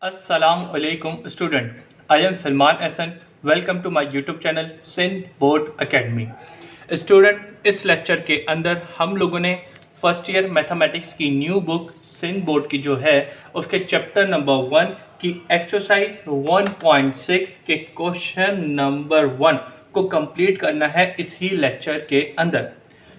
अस्सलाम वालेकुम student, I am Salman Ehsan. Welcome to my YouTube channel Sindh board academy. Student, इस lecture के अंदर हम लोगों ने फर्स्ट ईयर मैथमेटिक्स की न्यू बुक सिंध बोर्ड की जो है उसके चैप्टर नंबर 1 की एक्सरसाइज 1.6 के क्वेश्चन नंबर 1 को कंप्लीट करना है इसी लेक्चर के अंदर।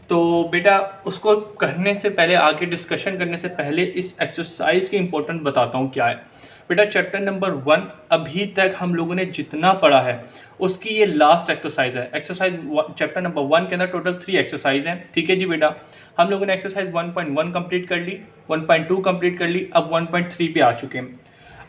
तो बेटा, उसको करने से पहले, आगे डिस्कशन करने से पहले इस एक्सरसाइज की इम्पोर्टेंट बताता हूँ क्या है। बेटा, चैप्टर नंबर 1 अभी तक हम लोगों ने जितना पढ़ा है उसकी ये लास्ट एक्सरसाइज है। एक्सरसाइज चैप्टर नंबर 1 के अंदर टोटल 3 एक्सरसाइज हैं। ठीक है जी बेटा, हम लोगों ने एक्सरसाइज 1.1 कंप्लीट कर ली, 1.2 कंप्लीट कर ली, अब 1.3 पे आ चुके हैं।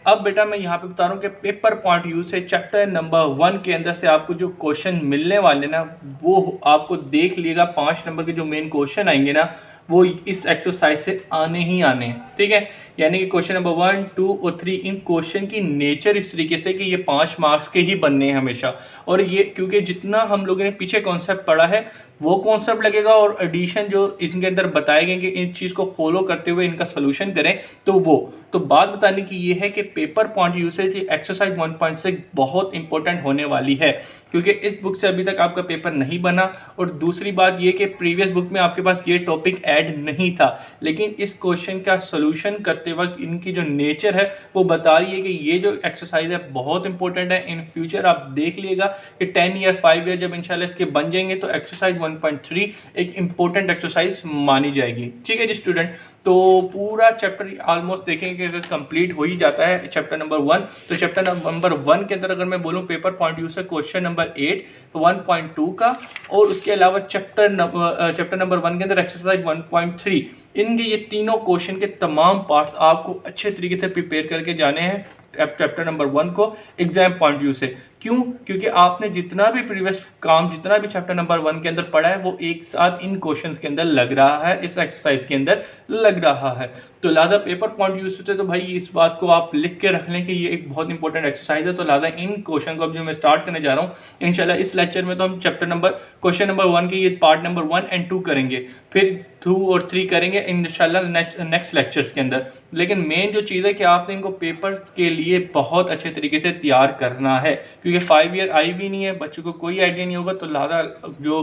अब बेटा मैं यहाँ पे बता रहा हूँ कि पेपर पॉइंट व्यू से चैप्टर नंबर 1 के अंदर से आपको जो क्वेश्चन मिलने वाले ना, वो आपको देख लीजिएगा। 5 नंबर के जो मेन क्वेश्चन आएंगे ना, वो इस एक्सरसाइज से आने ही आने हैं। ठीक है, यानी कि क्वेश्चन नंबर 1, 2 और 3, इन क्वेश्चन की नेचर इस तरीके से कि ये 5 मार्क्स के ही बनने हैं हमेशा। और ये क्योंकि जितना हम लोगों ने पीछे कॉन्सेप्ट पढ़ा है वो कॉन्सेप्ट लगेगा, और एडिशन जो इनके अंदर बताए गए कि इन चीज़ को फॉलो करते हुए इनका सोल्यूशन करें, तो बात बताने की ये है कि पेपर पॉइंट व्यू से एक्सरसाइज 1.6 बहुत इंपॉर्टेंट होने वाली है, क्योंकि इस बुक से अभी तक आपका पेपर नहीं बना। और दूसरी बात ये कि प्रीवियस बुक में आपके पास ये टॉपिक ऐड नहीं था, लेकिन इस क्वेश्चन का सोल्यूशन करते वक्त इनकी जो नेचर है वो बता रही है कि ये जो एक्सरसाइज है बहुत इंपॉर्टेंट है। इन फ्यूचर आप देख लीजिएगा कि 10 ईयर 5 ईयर जब इंशाल्लाह इसके बन जाएंगे तो एक्सरसाइज 1.3 एक इंपॉर्टेंट एक्सरसाइज मानी जाएगी। ठीक है जी स्टूडेंट, तो पूरा चैप्टर ऑलमोस्ट देखेंगे कि अगर कंप्लीट हो ही जाता है चैप्टर नंबर 1, तो चैप्टर नंबर 1 के अंदर अगर मैं बोलूं पेपर पॉइंट व्यू से क्वेश्चन नंबर 8 1.2 का, और उसके अलावा चैप्टर नंबर 1 के अंदर एक्सरसाइज 1.3, इनके ये तीनों क्वेश्चन के तमाम पार्ट्स आपको अच्छे तरीके से प्रिपेयर करके जाने हैं चैप्टर नंबर 1 को एग्जाम पॉइंट व्यू से। क्यों? क्योंकि आपने जितना भी प्रीवियस काम, जितना भी चैप्टर नंबर 1 के अंदर पढ़ा है वो एक साथ इन क्वेश्चंस के अंदर लग रहा है, इस एक्सरसाइज के अंदर लग रहा है। तो लिहाजा पेपर पॉइंट व्यू से तो भाई इस बात को आप लिख के रख लें कि ये एक बहुत इंपॉर्टेंट एक्सरसाइज है। तो लिहाजा इन क्वेश्चन को अब जो मैं स्टार्ट करने जा रहा हूँ इंशाल्लाह इस लेक्चर में, तो हम क्वेश्चन नंबर 1 के ये पार्ट नंबर 1 एंड 2 करेंगे, फिर 2 और 3 करेंगे इंशाल्लाह नेक्स्ट लेक्चर्स के अंदर। लेकिन मेन जो चीज़ है कि आपने इनको पेपर्स के लिए बहुत अच्छे तरीके से तैयार करना है, क्योंकि 5 ईयर आई भी नहीं है, बच्चों को कोई आइडिया नहीं होगा। तो लिहाजा जो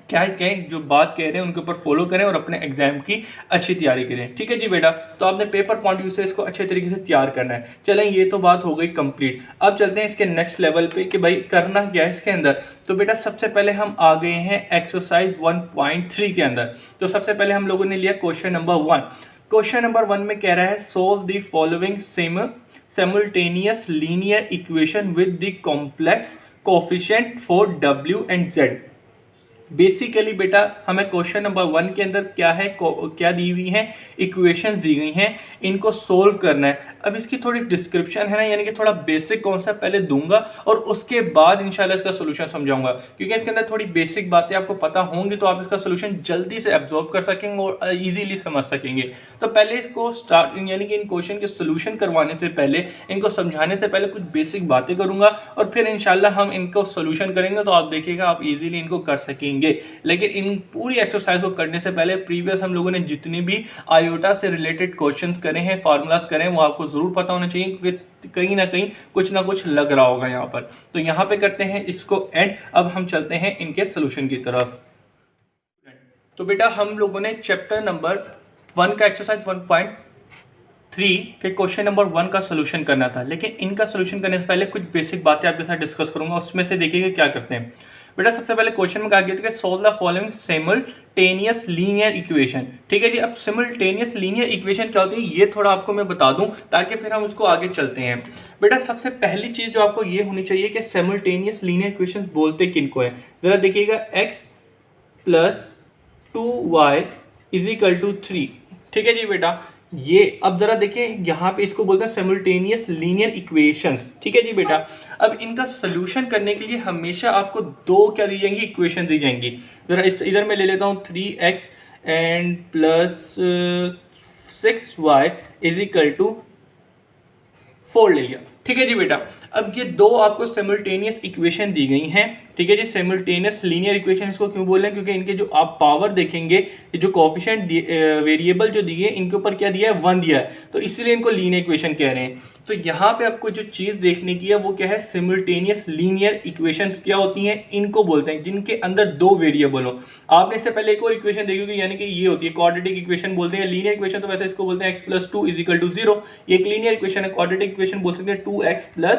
क्या कहें, जो बात कह रहे हैं उनके ऊपर फॉलो करें और अपने एग्जाम की अच्छी तैयारी करें। ठीक है जी बेटा, तो आपने पेपर पॉइंट व्यू से इसको अच्छे तरीके से तैयार करना है। चलें, ये तो बात हो गई कंप्लीट। अब चलते हैं इसके नेक्स्ट लेवल पे कि भाई करना क्या है इसके अंदर। तो बेटा सबसे पहले हम आ गए हैं एक्सरसाइज 1.3 के अंदर। तो सबसे पहले हम लोगों ने लिया क्वेश्चन नंबर 1। क्वेश्चन नंबर 1 में कह रहा है solve the following simultaneous linear equation with the complex coefficient for w and z। Basically बेटा हमें क्वेश्चन नंबर 1 के अंदर क्या दी हुई हैं, इक्वेशंस दी गई हैं, इनको सोल्व करना है। अब इसकी थोड़ी डिस्क्रिप्शन है ना, यानी कि थोड़ा बेसिक कॉन्सेप्ट पहले दूंगा और उसके बाद इंशाल्लाह इसका सोल्यूशन समझाऊंगा, क्योंकि इसके अंदर थोड़ी बेसिक बातें आपको पता होंगी तो आप इसका सोल्यूशन जल्दी से एब्जॉर्ब कर सकेंगे और ईजिली समझ सकेंगे। तो पहले इसको स्टार्ट, यानी कि इन क्वेश्चन के सोल्यूशन करवाने से पहले, इनको समझाने से पहले कुछ बेसिक बातें करूंगा और फिर इंशाल्लाह हम इनको सोल्यूशन करेंगे, तो आप देखिएगा आप इजीली इनको कर सकेंगे। लेकिन इन पूरी एक्सरसाइज को करने से पहले प्रीवियस हम लोगों ने जितनी भी आयोटा से रिलेटेड क्वेश्चंस करे हैं, फार्मूलाज करे हैं, वो आपको जरूर पता होना चाहिए, क्योंकि कहीं ना कुछ लग रहा होगा यहाँ पर। तो यहाँ पे करते हैं इसको एंड। अब हम चलते हैं इनके सोल्यूशन की तरफ। तो बेटा हम लोगों ने चैप्टर नंबर 1 का एक्सरसाइज 1.3 के क्वेश्चन नंबर 1 का सोल्यूशन करना था, लेकिन इनका सोल्यूशन करने से पहले कुछ बेसिक बातें आपके साथ डिस्कस करूंगा। उसमें से देखिएगा क्या करते हैं। बेटा सबसे पहले क्वेश्चन में कहा गया था कि solve the following simultaneous linear equation. ठीक है जी, अब सिमुलटेनियस लीनियर इक्वेशन क्या होती है ये थोड़ा आपको मैं बता दूं, ताकि फिर हम उसको आगे चलते हैं। बेटा सबसे पहली चीज जो आपको ये होनी चाहिए कि सिमुलटेनियस लीनियर इक्वेशन बोलते किनको है। जरा देखिएगा, x + 2y = 3। ठीक है जी बेटा, ये अब जरा देखिए यहाँ पे इसको बोलते हैं सिमुलटेनियस लीनियर इक्वेशंस। ठीक है जी बेटा, अब इनका सोल्यूशन करने के लिए हमेशा आपको दो क्या दी जाएंगी, इक्वेशन दी जाएंगी। जरा इधर मैं ले लेता हूँ 3x एंड प्लस 6y = 4 ले लिया। ठीक है जी बेटा, अब ये दो आपको सिमुलटेनियस इक्वेशन दी गई हैं, ठीक है जी। सिमुल्टेनियस लीनियर इक्वेशन इसको क्यों बोल रहे हैं, क्योंकि इनके जो आप पावर देखेंगे, जो कोफिशिएंट वेरिएबल जो दिए इनके ऊपर क्या दिया है, 1 दिया है, तो इसलिए इनको लीनियर इक्वेशन कह रहे हैं। तो यहाँ पे आपको जो चीज़ देखने की है वो क्या है, सिमुल्टेनियस लीनियर इक्वेशंस क्या होती हैं, इनको बोलते हैं जिनके अंदर 2 वेरिएबल हो। आपने इससे पहले एक और इक्वेशन देखी होगी, यानी कि ये होती है क्वाड्रेटिक इक्वेशन बोलते हैं। लीनियर इक्वेशन तो वैसे इसको बोलते हैं x+2 = 0, ये एक लीनियर इक्वेशन है। क्वाड्रेटिक इक्वेशन बोल सकते हैं 2x+4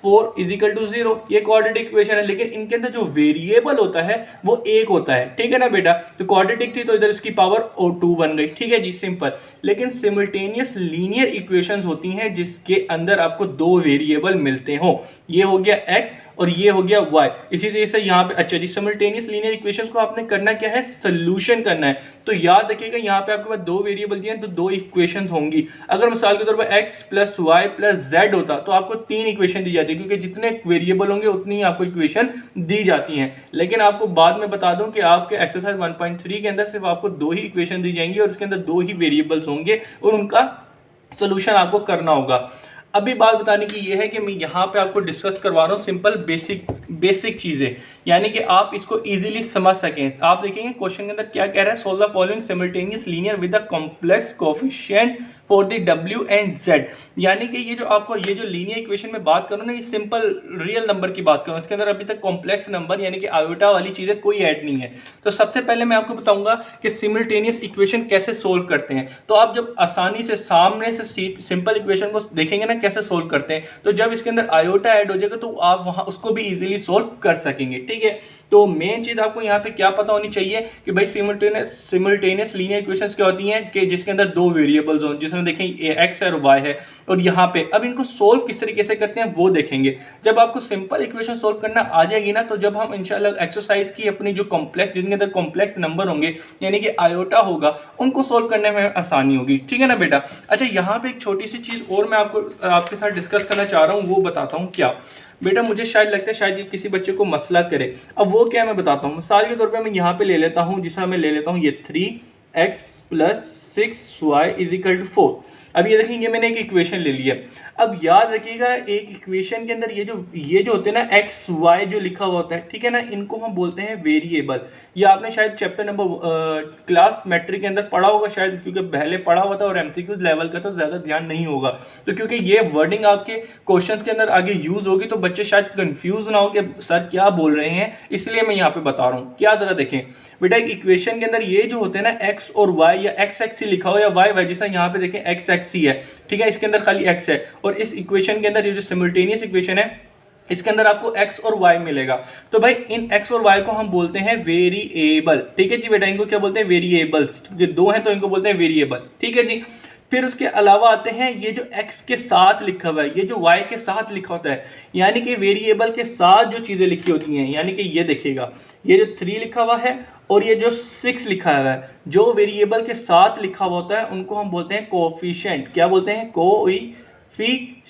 = 0, ये क्वाड्रेटिक इक्वेशन है। लेकिन इनके अंदर जो वेरिएबल होता है वो 1 होता है, ठीक है ना बेटा। तो क्वाड्रेटिक थी तो इधर इसकी पावर 2 बन गई, ठीक है जी, सिंपल। लेकिन सिमुल्टेनियस लीनियर इक्वेशंस होती हैं जिसके अंदर आपको 2 वेरिएबल मिलते हो, ये हो गया x और ये हो गया y। इसी तरह से यहाँ पे अच्छा जी, सिमुल्टेनियस लीनियर इक्वेशंस को आपने करना क्या है, सोल्यूशन करना है। तो याद रखिएगा यहाँ पे आपके पास 2 वेरिएबल दिए हैं तो 2 इक्वेशंस होंगी। अगर मिसाल के तौर पर x + y + z होता तो आपको 3 इक्वेशन दी जाती है, क्योंकि जितने वेरिएबल होंगे उतनी ही आपको इक्वेशन दी जाती हैं। लेकिन आपको बाद में बता दूं कि आपके एक्सरसाइज 1.3 के अंदर सिर्फ आपको 2 ही इक्वेशन दी जाएंगी और उसके अंदर 2 ही वेरिएबल्स होंगे और उनका सोल्यूशन आपको करना होगा। अभी बात बताने की ये है कि मैं यहाँ पे आपको डिस्कस करवा रहा हूँ सिंपल बेसिक चीज़ें, यानी कि आप इसको इजीली समझ सकें। आप देखेंगे क्वेश्चन के अंदर क्या कह रहा है, solve the following simultaneous linear with the complex coefficient for the w and z। यानी कि ये जो लीनियर इक्वेशन में बात करूँ ना, ये सिंपल रियल नंबर की बात करूँ, इसके अंदर अभी तक कॉम्प्लेक्स नंबर यानी कि आयोटा वाली चीज़ें कोई ऐड नहीं है। तो सबसे पहले मैं आपको बताऊंगा कि सिमुल्टेनियस इक्वेशन कैसे सोल्व करते हैं। तो आप जब आसानी से सामने से सिंपल इक्वेशन को देखेंगे ना कैसे सोल्व करते हैं, तो जब इसके अंदर आयोटा ऐड हो जाएगा तो आप वहाँ उसको भी इजीली सोल्व कर सकेंगे, ठीक है। तो मेन चीज़ आपको यहाँ पे क्या पता होनी चाहिए कि भाई सिमुल्टेनियस लीनियर इक्वेशंस क्या होती हैं कि जिसके अंदर 2 वेरिएबल्स हों, जिसमें देखें x और y है, और यहाँ पे अब इनको सोल्व किस तरीके से करते हैं वो देखेंगे। जब आपको सिंपल इक्वेशन सोल्व करना आ जाएगी ना, तो जब हम इंशाल्लाह एक्सरसाइज की अपनी जो कॉम्प्लेक्स, जिनके अंदर कॉम्प्लेक्स नंबर होंगे यानी कि आयोटा होगा, उनको सोल्व करने में आसानी होगी, ठीक है ना बेटा। अच्छा, यहाँ पे एक छोटी सी चीज़ और मैं आपके साथ डिस्कस करना चाह रहा हूँ, वो बताता हूँ क्या बेटा। मुझे शायद लगता है शायद ये किसी बच्चे को मसला करे। अब वो क्या मैं बताता हूँ। मिसाल के तौर पे मैं यहाँ पे ले लेता हूँ, जिसमें मैं ले लेता हूँ ये 3x + 6y = 4। अब ये देखेंगे मैंने एक इक्वेशन ले लिया। अब याद रखिएगा एक इक्वेशन के अंदर ये जो होते हैं ना एक्स वाई जो लिखा हुआ होता है, ठीक है ना, इनको हम बोलते हैं वेरिएबल। ये आपने शायद चैप्टर नंबर क्लास मैट्रिक के अंदर पढ़ा होगा शायद, क्योंकि पहले पढ़ा हुआ था और एमसीक्यूज लेवल का तो ज़्यादा ध्यान नहीं होगा। तो क्योंकि ये वर्डिंग आपके क्वेश्चंस के अंदर आगे यूज़ होगी तो बच्चे शायद कंफ्यूज ना हो कि सर क्या बोल रहे हैं, इसलिए मैं यहाँ पे बता रहा हूँ। क्या ज़रा देखें बेटा, एक इक्वेशन के अंदर ये जो होते हैं ना एक्स और वाई, या एक्स एक्स ही लिखा हो या वाई वाई, जैसा यहाँ पे देखें एक्स एक्स ही है, ठीक है, इसके अंदर खाली एक्स है। और इस इक्वेशन के अंदर ये जो सिमुल्टेनियस इक्वेशन है इसके अंदर आपको x और y मिलेगा। तो भाई इन x और y को हम बोलते हैं वेरिएबल, ठीक है जी बेटा। इनको क्या बोलते हैं, वेरिएबल्स, क्योंकि 2 हैं तो इनको बोलते हैं वेरिएबल, ठीक है जी। फिर उसके अलावा आते हैं ये जो x के साथ लिखा हुआ है, ये जो y के साथ लिखा होता है, यानी कि वेरिएबल के साथ जो चीज़ें लिखी होती हैं, यानी कि ये देखिएगा ये जो 3 लिखा हुआ है और ये जो 6 लिखा हुआ है, जो वेरिएबल के साथ लिखा हुआ होता है उनको हम बोलते हैं कोफिशिएंट। क्या बोलते हैं, कोफिशिएंट,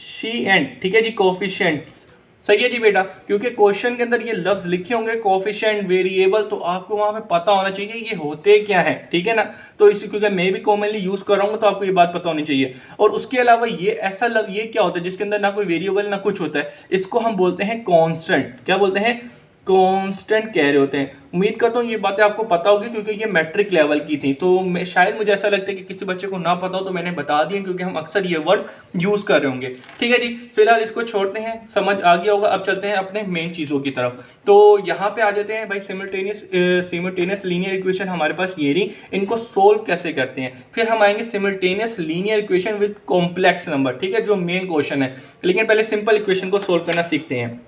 ठीक है जी, कोफिशिएंट्स। सही है जी बेटा, क्योंकि क्वेश्चन के अंदर ये लफ्ज लिखे होंगे कोफिशिएंट वेरिएबल, तो आपको वहां पे पता होना चाहिए ये होते क्या है, ठीक है ना। तो इसी क्योंकि मैं भी कॉमनली यूज कर रहा हूँ तो आपको ये बात पता होनी चाहिए। और उसके अलावा ये ऐसा ये क्या होता है जिसके अंदर ना कोई वेरिएबल ना कुछ होता है, इसको हम बोलते हैं कांस्टेंट। क्या बोलते हैं, कांस्टेंट कह रहे होते हैं। उम्मीद करता हूँ ये बातें आपको पता होगी क्योंकि ये मैट्रिक लेवल की थी। तो शायद मुझे ऐसा लगता है कि किसी बच्चे को ना पता हो तो मैंने बता दिया, क्योंकि हम अक्सर ये वर्ड यूज़ कर रहे होंगे, ठीक है जी। फिलहाल इसको छोड़ते हैं, समझ आ गया होगा। अब चलते हैं अपने मेन चीज़ों की तरफ। तो यहाँ पे आ जाते हैं भाई, सिमुल्टेनियस लीनियर इक्वेशन हमारे पास ये रही, इनको सोल्व कैसे करते हैं। फिर हम आएंगे simultaneous linear equation with complex number, ठीक है, जो मेन क्वेश्चन है। लेकिन पहले सिंपल इक्वेशन को सोल्व करना सीखते हैं।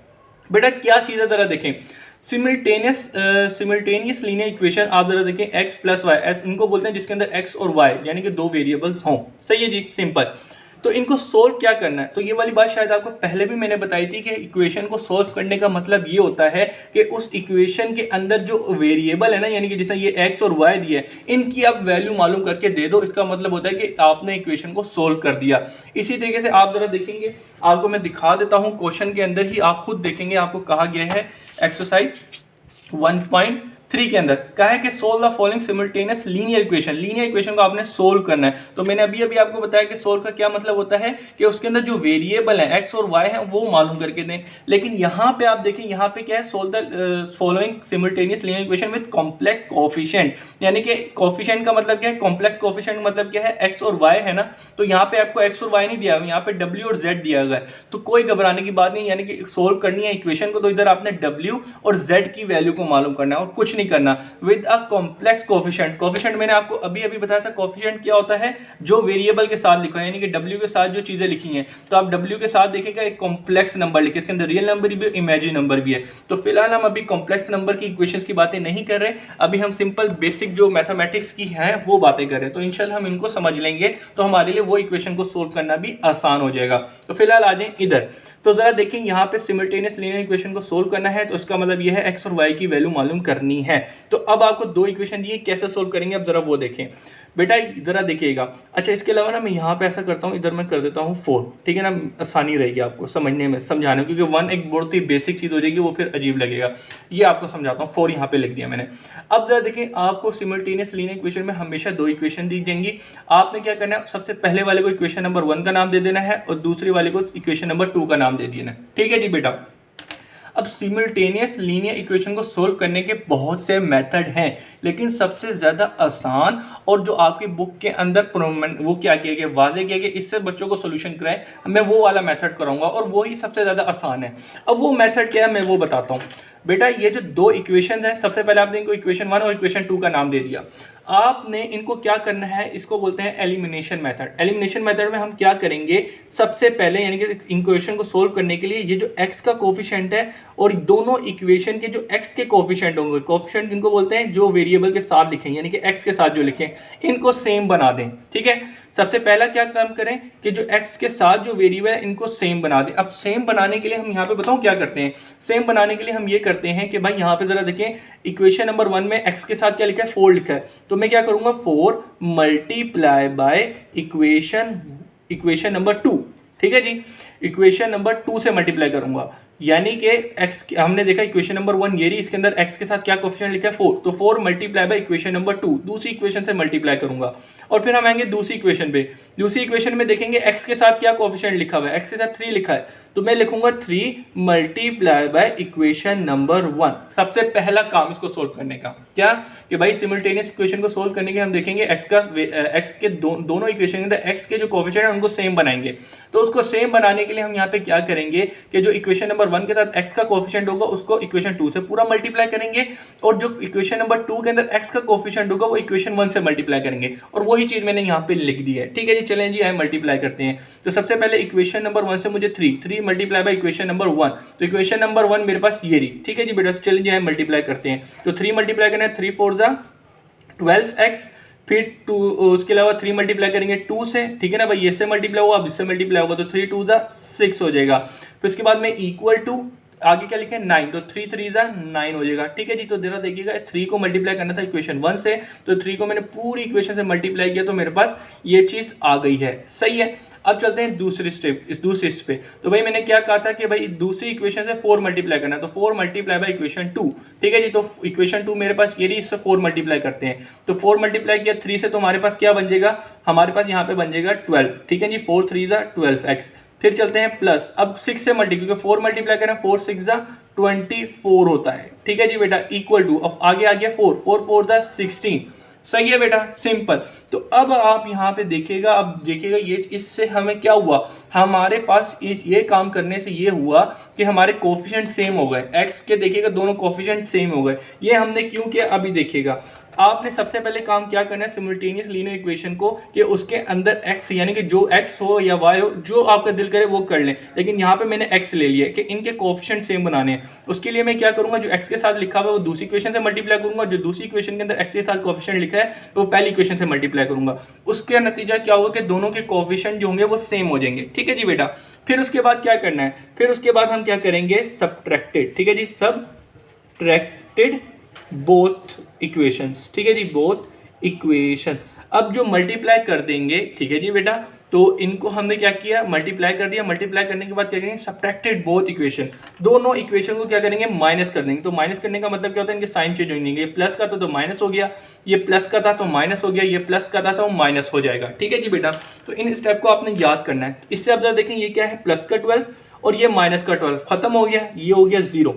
बेटा क्या चीज़ है ज़रा देखें, सिमुल्टेनियस लीनियर इक्वेशन आप जरा देखें x + y, इनको बोलते हैं जिसके अंदर x और y यानी कि 2 वेरिएबल्स हों। सही है जी, सिंपल। तो इनको सोल्व क्या करना है, तो ये वाली बात शायद आपको पहले भी मैंने बताई थी कि इक्वेशन को सोल्व करने का मतलब ये होता है कि उस इक्वेशन के अंदर जो वेरिएबल है ना, यानी कि जैसे ये x और y दिए, इनकी आप वैल्यू मालूम करके दे दो, इसका मतलब होता है कि आपने इक्वेशन को सोल्व कर दिया। इसी तरीके से आप जरा देखेंगे, आपको मैं दिखा देता हूँ, क्वेश्चन के अंदर ही आप खुद देखेंगे, आपको कहा गया है एक्सरसाइज 1.3 3 के अंदर क्या है कि solve the following simultaneous linear equation, linear equation को आपने सोल्व करना है। तो मैंने अभी अभी आपको बताया कि सोल्व का क्या मतलब होता है कि उसके अंदर जो वेरिएबल है एक्स और वाई है वो मालूम करके दें। लेकिन यहाँ पे आप देखें, यहाँ पे क्या है, solve the following simultaneous linear equation with complex coefficient, यानी कि कोएफिशिएंट का मतलब क्या है, कॉम्प्लेक्स कोएफिशिएंट मतलब क्या है, एक्स और वाई है ना। तो यहाँ पे आपको एक्स और वाई नहीं दिया हुआ, यहाँ पे डब्ल्यू और जेड दिया हुआ है। तो कोई घबराने की बात नहीं, यानी कि सोल्व करनी है इक्वेशन को तो इधर आपने डब्ल्यू और जेड की वैल्यू को मालूम करना है और कुछ नहीं करना। With a complex coefficient, coefficient मैंने आपको अभी अभी बताया था, कोएफिशिएंट क्या होता है, जो वेरिएबल के साथ लिखा है, यानी कि डब्ल्यू के साथ जो चीजें लिखी हैं। तो आप डब्ल्यू के साथ देखिएगा एक कॉम्प्लेक्स नंबर लिखे, इसके अंदर रियल नंबर भी इमेजिनरी नंबर भी है। तो फिलहाल हम अभी कॉम्प्लेक्स नंबर की इक्वेशंस की बातें नहीं कर रहे, अभी हम सिंपल बेसिक जो मैथमेटिक्स की हैं वो बातें कर रहे हैं। तो इंशाल्लाह हम इनको समझ लेंगे तो हमारे लिए वो इक्वेशन को सोल्व करना भी आसान हो जाएगा। तो फिलहाल आ जाए इधर, तो जरा देखिए यहाँ पे सिमल्टेनियस लीनियर इक्वेशन को सोल्व करना है, तो इसका मतलब ये है एक्स और वाई की वैल्यू मालूम करनी है। तो अब आपको दो इक्वेशन दिए, कैसे सोल्व करेंगे अब जरा वो देखें बेटा, जरा देखिएगा। अच्छा, इसके अलावा ना मैं यहाँ पे ऐसा करता हूँ, इधर मैं कर देता हूँ 4, ठीक है ना, आसानी रहेगी आपको समझने में, समझाने में, क्योंकि 1 एक बहुत ही बेसिक चीज़ हो जाएगी, वो फिर अजीब लगेगा। ये आपको समझाता हूँ, 4 यहाँ पे लिख दिया मैंने। अब जरा देखिए, आपको सिमल्टेनियस लीनियर इक्वेशन में हमेशा दो इक्वेशन दी जाएंगी। आपने क्या करना है, सबसे पहले वाले को इक्वेशन नंबर 1 का नाम दे देना है और दूसरे वाले को इक्वेशन नंबर 2 का नाम दे देना है, ठीक है जी बेटा। अब सिमल्टेनियस लीनियर इक्वेशन को सोल्व करने के बहुत से मेथड हैं, लेकिन सबसे ज़्यादा आसान और जो आपकी बुक के अंदर वो क्या किया गया, वाजे किया गया, इससे बच्चों को सोल्यूशन कराएं, मैं वो वाला मेथड कराऊंगा और वो ही सबसे ज़्यादा आसान है। अब वो मेथड क्या है मैं वो बताता हूँ बेटा। ये जो दो इक्वेशन है, सबसे पहले आपने इनको इक्वेशन 1 और इक्वेशन 2 का नाम दे दिया। आपने इनको क्या करना है, इसको बोलते हैं एलिमिनेशन मेथड। एलिमिनेशन मेथड में हम क्या करेंगे, सबसे पहले यानी कि इक्वेशन को सोल्व करने के लिए ये जो x का कोफिशिएंट है और दोनों इक्वेशन के जो x के कोफिशिएंट होंगे, कोफिशिएंट इनको बोलते हैं जो वेरिएबल के साथ लिखें, यानी कि x के साथ जो लिखें, इनको सेम बना दें, ठीक है। सबसे पहला क्या काम करें कि जो x के साथ जो वेरिएबल है इनको सेम बना दें। अब सेम बनाने के लिए हम यहाँ पे बताऊँ क्या करते हैं, सेम बनाने के लिए हम ये करते हैं कि भाई यहाँ पे जरा देखें, इक्वेशन नंबर 1 में x के साथ क्या लिखा है, 4 लिखा है, तो मैं क्या करूँगा 4 मल्टीप्लाई बाय इक्वेशन नंबर 2, ठीक है जी, इक्वेशन नंबर 2 से मल्टीप्लाई करूंगा, यानी कि x हमने देखा इक्वेशन नंबर 1 ये रही, इसके अंदर x के साथ क्या कोफिशिएंट लिखा है 4, तो 4 मल्टीप्लाई बाय इक्वेशन नंबर 2, दूसरी इक्वेशन से मल्टीप्लाई करूंगा। और फिर हम आएंगे दूसरी इक्वेशन पे, दूसरी इक्वेशन में देखेंगे x के साथ क्या कोफिशिएंट लिखा हुआ है, x के साथ 3 लिखा है, तो मैं लिखूंगा 3 मल्टीप्लाई बाय इक्वेशन नंबर 1। सबसे पहला काम इसको सोल्व करने का क्या कि भाई सिमल्टेनियस इक्वेशन को सोल्व करने के हम देखेंगे x के दोनों इक्वेशन के अंदर x के जो कोफिशिएंट है उनको सेम बनाएंगे। तो उसको सेम बनाने के लिए हम यहाँ पे क्या करेंगे कि जो इक्वेशन नंबर 1 के साथ x का कोफिशिएंट होगा उसको इक्वेशन 2 से पूरा मल्टीप्लाई करेंगे, और जो इक्वेशन नंबर 2 के अंदर x का कोफिशिएंट होगा वो इक्वेशन 1 से मल्टीप्लाई करेंगे, और वही चीज मैंने यहाँ पे लिख दी है, ठीक है जी। चलें जी, आए मल्टीप्लाई करते हैं। तो सबसे पहले इक्वेशन नंबर 1 से मुझे 3 मल्टीप्लाई बाय इक्वेशन नंबर 1, तो इक्वेशन नंबर 1 मेरे पास ये रही, ठीक है जी बेटा। तो चलिए जी, आए मल्टीप्लाई करते हैं। तो 3 मल्टीप्लाई करना है, 3 4 जा 12x, फिर 2 उसके अलावा 3 मल्टीप्लाई करेंगे 2 से, ठीक है ना भाई, ये से मल्टीप्लाई हुआ, अब इससे मल्टीप्लाई होगा, तो 3 2 जा 6 हो जाएगा। फिर उसके बाद में इक्वल टू आगे क्या लिखे 9, तो 3 3 जा 9 हो जाएगा, ठीक है जी। तो जरा देखिएगा 3 को मल्टीप्लाई करना था इक्वेशन 1 से, तो 3 को मैंने पूरी इक्वेशन से मल्टीप्लाई किया, तो मेरे पास ये चीज आ गई है, सही है। अब चलते हैं दूसरी स्टेप, इस दूसरी स्टेप पे। तो भाई मैंने क्या कहा था कि भाई दूसरी इक्वेशन से 4 मल्टीप्लाई करना है, तो 4 मल्टीप्लाई बाय इक्वेशन 2, ठीक है जी। तो इक्वेशन 2 मेरे पास ये रही, इससे 4 मल्टीप्लाई करते हैं, तो 4 मल्टीप्लाई किया 3 से, तो हमारे पास क्या बन जाएगा, हमारे पास यहाँ पे बन जाएगा 12, ठीक है जी। 4 3 जा 12x, फिर चलते हैं प्लस, अब 6 से मल्टीप्लाई, क्योंकि 4 मल्टीप्लाई करें 4 6 जा 24 होता है, ठीक है जी बेटा। इक्वल टू, अब आगे आ गया 4 4 4 जा 16, सही है बेटा, सिंपल। तो अब आप यहाँ पे देखिएगा, अब देखिएगा ये इससे हमें क्या हुआ, हमारे पास ये काम करने से ये हुआ कि हमारे कोफिशिएंट सेम हो गए, x के देखिएगा दोनों कोफिशिएंट सेम हो गए। ये हमने क्यों किया अभी देखिएगा। आपने सबसे पहले काम क्या करना है सिमल्टेनियस लीनियर इक्वेशन को, कि उसके अंदर x यानी कि जो x हो या y हो, जो आपका दिल करे वो कर लें, लेकिन यहाँ पे मैंने x ले लिया कि इनके कोफिशिएंट सेम बनाने हैं। उसके लिए मैं क्या करूंगा, जो x के साथ लिखा हुआ है वो दूसरी इक्वेशन से मल्टीप्लाई करूंगा, जो दूसरी इक्वेशन के अंदर x के साथ कोफिशिएंट लिखा है वो पहली इक्वेशन से मल्टीप्लाई करूंगा। उसका नतीजा क्या होगा कि दोनों के कोफिशिएंट जो होंगे वो सेम हो जाएंगे, ठीक है जी बेटा। फिर उसके बाद क्या करना है, फिर उसके बाद हम क्या करेंगे, सबट्रैक्टेड, ठीक है जी, सबट्रैक्टेड बोथ इक्वेशंस, ठीक है जी, बोथ इक्वेशंस। अब जो मल्टीप्लाई कर देंगे, ठीक है जी बेटा, तो इनको हमने क्या किया, मल्टीप्लाई कर दिया। मल्टीप्लाई करने के बाद क्या करेंगे, सब्ट्रैक्टेड बोथ इक्वेशन, दोनों इक्वेशन को क्या करेंगे, माइनस कर देंगे। तो माइनस करने का मतलब क्या होता है, इनके साइन चेंज होंगे। ये प्लस का था तो माइनस हो गया, ये प्लस का था तो माइनस हो गया, ये प्लस का था तो माइनस हो जाएगा। ठीक है जी बेटा, तो इन स्टेप को आपने याद करना है। इससे आप जरा देखें, ये क्या है, प्लस का 12 और ये माइनस का 12, खत्म हो गया, ये हो गया 0।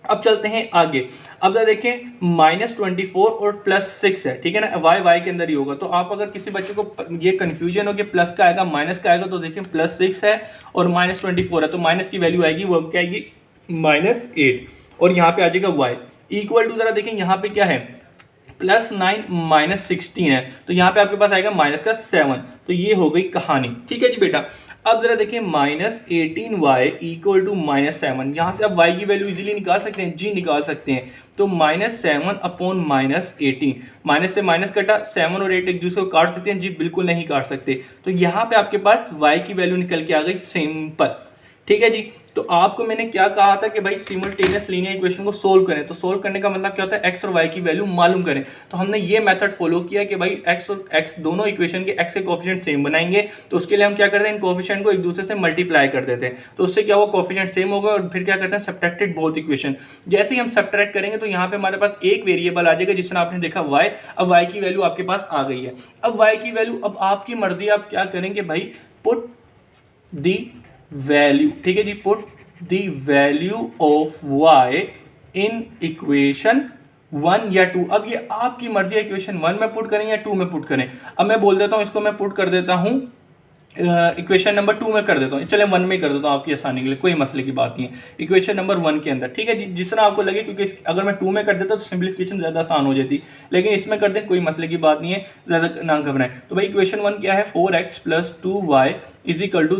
अब चलते हैं आगे। अब जरा देखें, -24 और +6 है, ठीक है ना, y के अंदर ही होगा। तो आप अगर किसी बच्चे को ये कंफ्यूजन हो कि प्लस का आएगा माइनस का आएगा, तो देखिए +6 है और -24 है, तो माइनस की वैल्यू आएगी, वो क्या आएगी, -8, और यहाँ पे आ जाएगा y इक्वल टू, जरा देखें यहाँ पे क्या है, +9 -16 है, तो यहाँ पे आपके पास आएगा -7। तो ये हो गई कहानी। ठीक है जी बेटा, अब जरा देखिए -18y इक्वल टू -7, यहाँ से आप y की वैल्यू इजीली निकाल सकते हैं, जी निकाल सकते हैं। तो -7 अपॉन -18, माइनस से माइनस कटा, 7 और 8 एक दूसरे को काट सकते हैं, जी बिल्कुल नहीं काट सकते। तो यहाँ पे आपके पास y की वैल्यू निकल के आ गई, सिंपल। ठीक है जी, तो आपको मैंने क्या कहा था कि भाई सिमल्टेनियस लीनियर इक्वेशन को सोल्व करें। तो सोल्व करने का मतलब क्या होता है, x और y की वैल्यू मालूम करें। तो हमने ये मेथड फॉलो किया कि भाई x और x दोनों इक्वेशन के x के कोएफिशिएंट सेम बनाएंगे। तो उसके लिए हम क्या करते हैं, इन कोएफिशिएंट को एक दूसरे से मल्टीप्लाई कर देते हैं, तो उससे क्या हुआ, कोएफिशिएंट सेम होगा। और फिर क्या करते हैं, सब्ट्रैक्टेड बोथ इक्वेशन। जैसे ही हम सब्ट्रैक्ट करेंगे तो यहाँ पे हमारे पास एक वेरिएबल आ जाएगा, जिसमें आपने देखा y। अब y की वैल्यू आपके पास आ गई है। अब y की वैल्यू, अब आपकी मर्जी, आप क्या करेंगे भाई, पुट दी वैल्यू, ठीक है जी, put the value of y in equation 1 या 2। अब ये आपकी मर्जी है, इक्वेशन 1 में पुट करें या 2 में पुट करें। अब मैं बोल देता हूँ, इसको मैं पुट कर देता हूँ इक्वेशन नंबर 2 में कर देता हूँ, चले 1 में कर देता हूँ आपकी आसानी के लिए, कोई मसले की बात नहीं है, इक्वेशन नंबर 1 के अंदर। ठीक है, जिस तरह आपको लगे, क्योंकि अगर मैं 2 में कर देता तो सिंप्लीफिकेशन ज़्यादा आसान हो जाती, लेकिन इसमें कर दें, कोई मसले की बात नहीं है, ज़्यादा ना घबराएं। तो भाई इक्वेशन 1 क्या है, 4x + 2y =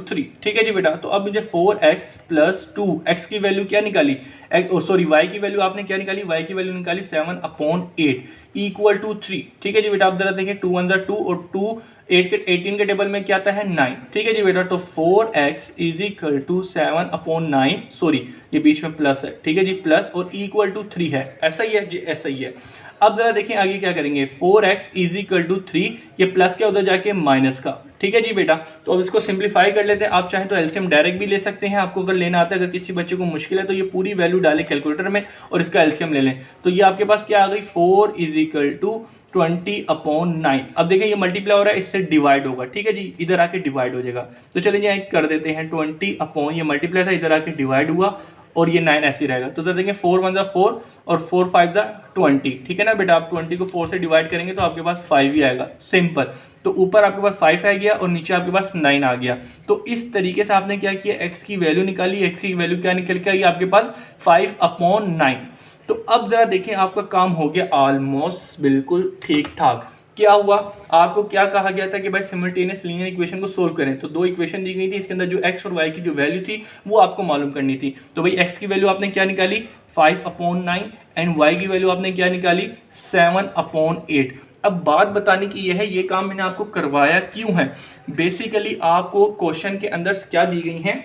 3। ठीक है जी बेटा, तो अब मुझे 4x + 2x की वैल्यू क्या निकाली, y की वैल्यू आपने क्या निकाली, y की वैल्यू निकाली 7/8 इक्वल टू 3। ठीक है जी बेटा, आप जरा देखिए 2 1 2 और 2 18 के टेबल में क्या आता है, 9। ठीक है जी बेटा, तो 4x = 7/9, सॉरी ये बीच में प्लस है, ठीक है जी, प्लस और इक्वल टू 3 है, ऐसा ही है जी, ऐसा ही है। अब जरा देखिए आगे क्या करेंगे, 4x = 3, ये प्लस के उधर जाके माइनस का। ठीक है जी बेटा, तो अब इसको सिंप्लीफाई कर लेते हैं। आप चाहें तो एलसीएम डायरेक्ट भी ले सकते हैं, आपको अगर लेना आता है। अगर किसी बच्चे को मुश्किल है तो ये पूरी वैल्यू डालें कैलकुलेटर में और इसका एलसीएम ले लें। तो ये आपके पास क्या आ गई, 4 = 20/9। अब देखिए ये मल्टीप्लाई हो रहा है, इससे डिवाइड होगा। ठीक है जी, इधर आके डिवाइड हो जाएगा। तो चलिए यहाँ कर देते हैं 20 ये मल्टीप्लाई था, इधर आके डिवाइड हुआ और ये 9 ऐसे ही रहेगा। तो देखेंगे 4 1 4 और 4 5 20। ठीक है ना बेटा, आप 20 को 4 से डिवाइड करेंगे तो आपके पास 5 ही आएगा, सिंपल। तो ऊपर आपके पास 5 आ गया और नीचे आपके पास 9 आ गया। तो इस तरीके से आपने क्या किया, x की वैल्यू निकाली। x की वैल्यू क्या निकल के आई आपके पास, 5/9। तो अब जरा देखें, आपका काम हो गया ऑलमोस्ट बिल्कुल ठीक ठाक। क्या हुआ, आपको क्या कहा गया था कि भाई सिमल्टेनियस लीनियर इक्वेशन को सोल्व करें। तो 2 इक्वेशन दी गई थी, इसके अंदर जो x और y की जो वैल्यू थी वो आपको मालूम करनी थी। तो भाई x की वैल्यू आपने क्या निकाली, 5/9 एंड y की वैल्यू आपने क्या निकाली, 7/8। अब बात बताने की यह है, ये काम मैंने आपको करवाया क्यों है। बेसिकली आपको क्वेश्चन के अंदर क्या दी गई हैं,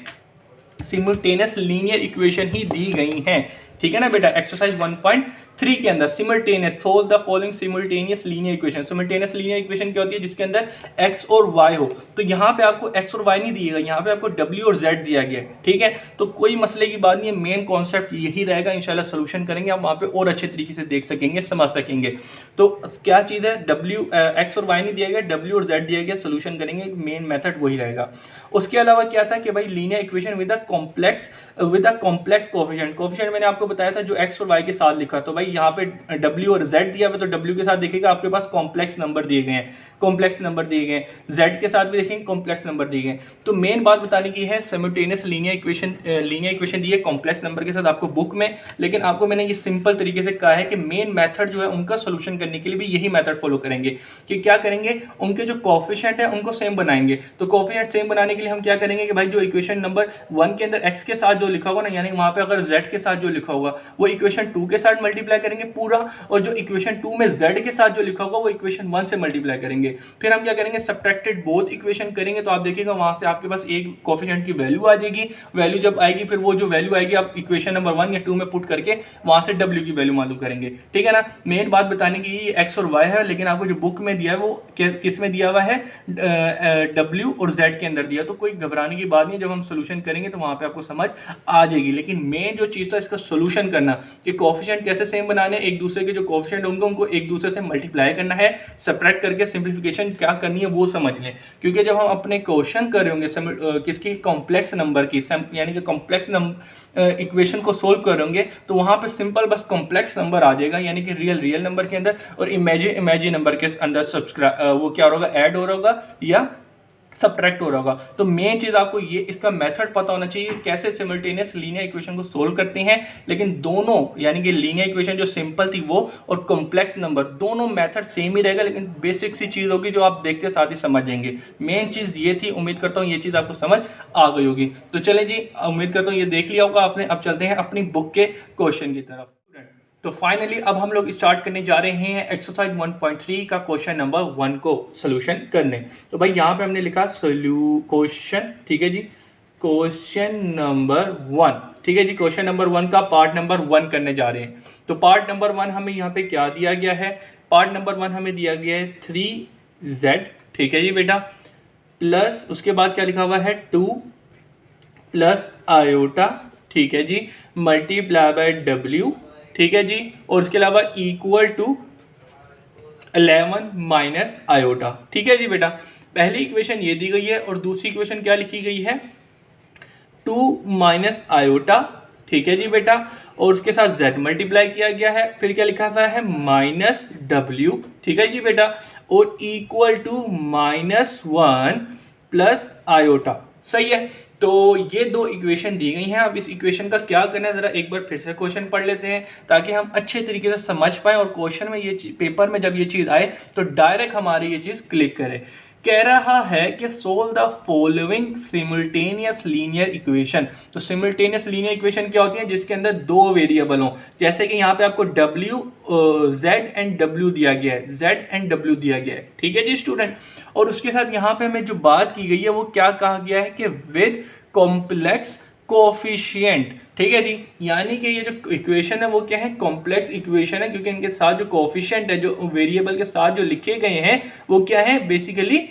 सिमल्टेनियस लीनियर इक्वेशन ही दी गई हैं। ठीक है ना बेटा, एक्सरसाइज 1.3 के अंदर simultaneous solve the following simultaneous linear equation. Simultaneous linear equation क्या होती है, जिसके अंदर x और y हो। तो यहाँ पे आपको x और y नहीं दिएगा, यहाँ पे आपको w और z दिया गया है। ठीक है, तो कोई मसले की बात नहीं है, मेन कॉन्सेप्ट यही रहेगा। इंशाल्लाह सोल्यूशन करेंगे, आप वहाँ पे और अच्छे तरीके से देख सकेंगे, समझ सकेंगे। तो क्या चीज़ है, x और y नहीं दिया गया, w और z दिया गया, सोल्यूशन करेंगे, मेन मेथड वही रहेगा। उसके अलावा क्या था कि भाई linear equation with a complex coefficient मैंने आपको बताया था, जो x और y के साथ लिखा। तो भाई यहाँ पे w और z दिया हुआ, तो w के साथ देखिएगा आपके पास कॉम्प्लेक्स नंबर दिए गए हैं, z के साथ भी देखेंगे कॉम्प्लेक्स नंबर दिए गए। तो मेन बात बताने की है, सिमल्टेनियस लीनियर इक्वेशन दी है कॉम्प्लेक्स नंबर के साथ आपको बुक में, लेकिन आपको मैंने ये सिंपल तरीके से कहा है कि मेन मेथड जो है उनका सोल्यूशन करने के लिए भी यही मेथड फॉलो करेंगे। कि क्या करेंगे, उनके जो कोएफिशिएंट है उनको सेम बनाएंगे। तो कोएफिशिएंट सेम बनाने के लिए हम क्या करेंगे कि भाई जो इक्वेशन नंबर 1 के अंदर x के साथ जो लिखा होगा ना, यानी वहाँ पे अगर z के साथ जो लिखा होगा वो इक्वेशन 2 के साथ मल्टीप्लाई मल्टीप्लाई करेंगे पूरा, और जो इक्वेशन 2 में z के साथ जो लिखा होगा वो इक्वेशन 1 से मल्टीप्लाई करेंगे। फिर हम क्या करेंगे, सब्ट्रैक्टेड बोथ इक्वेशन करेंगे, तो आप देखिएगा वहां से आपके पास एक कोफिशिएंट की वैल्यू आ जाएगी। वैल्यू जब आएगी फिर वो जो वैल्यू आएगी आप इक्वेशन नंबर 1 या 2 में पुट करके वहां से w की वैल्यू मालूम करेंगे, ठीक है ना। मेन बात बताने की ये x और y है, लेकिन आपको जो बुक में दिया है वो किस में दिया हुआ है, w और z के अंदर दिया, तो कोई घबराने की बात नहीं है। जब हम सोल्यूशन करेंगे तो वहां पे आपको समझ आ जाएगी। लेकिन मेन जो चीज था इसका सोल्यूशन करना, कि कोफिशिएंट कैसे सेम बनाने, एक दूसरे के जो कोफिशिएंट होंगे उनको एक दूसरे से मल्टीप्लाई करना है, सब्ट्रैक्ट करके सिंप्लीफिकेशन क्या करनी है वो समझ लें। क्योंकि जब हम अपने क्वेश्चन कर रहे होंगे किसकी, कॉम्प्लेक्स नंबर की, यानी कि कॉम्प्लेक्स इक्वेशन को सोल्व करेंगे, तो वहां पे सिंपल बस कॉम्प्लेक्स नंबर आ जाएगा, यानी कि रियल नंबर के अंदर और इमेजिन नंबर के अंदर वो क्या होगा, ऐड हो रहा होगा या सब्ट्रैक्ट हो रहा होगा। तो मेन चीज आपको ये इसका मेथड पता होना चाहिए, कैसे सिमल्टेनियस लीनियर इक्वेशन को सोल्व करते हैं। लेकिन दोनों, यानी कि लीनियर इक्वेशन जो सिंपल थी वो और कॉम्प्लेक्स नंबर, दोनों मेथड सेम ही रहेगा, लेकिन बेसिक सी चीज होगी जो आप देखते साथ ही समझ जाएंगे। मेन चीज ये थी, उम्मीद करता हूँ ये चीज आपको समझ आ गई होगी। तो चलें जी, उम्मीद करता हूँ ये देख लिया होगा आपने। अब चलते हैं अपनी बुक के क्वेश्चन की तरफ। तो फाइनली अब हम लोग स्टार्ट करने जा रहे हैं एक्सरसाइज 1.3 का क्वेश्चन नंबर 1 को सोल्यूशन करने। तो भाई यहाँ पे हमने लिखा क्वेश्चन, ठीक है जी, क्वेश्चन नंबर 1, ठीक है जी। क्वेश्चन नंबर 1 का पार्ट नंबर 1 करने जा रहे हैं। तो पार्ट नंबर 1 हमें यहाँ पे क्या दिया गया है, पार्ट नंबर 1 हमें दिया गया है 3z, ठीक है जी बेटा, प्लस उसके बाद क्या लिखा हुआ है 2 प्लस आयोटा, ठीक है जी, मल्टीप्लाई बाय w, ठीक है जी, और उसके अलावा इक्वल टू 11 माइनस आयोटा, ठीक है जी बेटा। पहली इक्वेशन ये दी गई है और दूसरी इक्वेशन क्या लिखी गई है, 2 माइनस आयोटा, ठीक है जी बेटा, और उसके साथ z मल्टीप्लाई किया गया है। फिर क्या लिखा हुआ है माइनस w, ठीक है जी बेटा, और इक्वल टू -1 प्लस आयोटा, सही है। तो ये दो इक्वेशन दी गई हैं। अब इस इक्वेशन का क्या करना है, जरा एक बार फिर से क्वेश्चन पढ़ लेते हैं ताकि हम अच्छे तरीके से समझ पाएं और क्वेश्चन में ये पेपर में जब ये चीज़ आए तो डायरेक्ट हमारी ये चीज़ क्लिक करे। कह रहा है कि solve the following simultaneous linear equation. तो सिमुल्टेनियस लीनियर इक्वेशन क्या होती है, जिसके अंदर दो वेरिएबल हों, जैसे कि यहाँ पे आपको z एंड w दिया गया है, z एंड w दिया गया है, ठीक है जी स्टूडेंट। और उसके साथ यहाँ पे हमें जो बात की गई है वो क्या कहा गया है कि विद कॉम्प्लेक्स कोफिशिएंट, ठीक है जी, यानी कि ये जो इक्वेशन है वो क्या है, कॉम्प्लेक्स इक्वेशन है, क्योंकि इनके साथ जो कोफिशिएंट है, जो वेरिएबल के साथ जो लिखे गए हैं वो क्या है, बेसिकली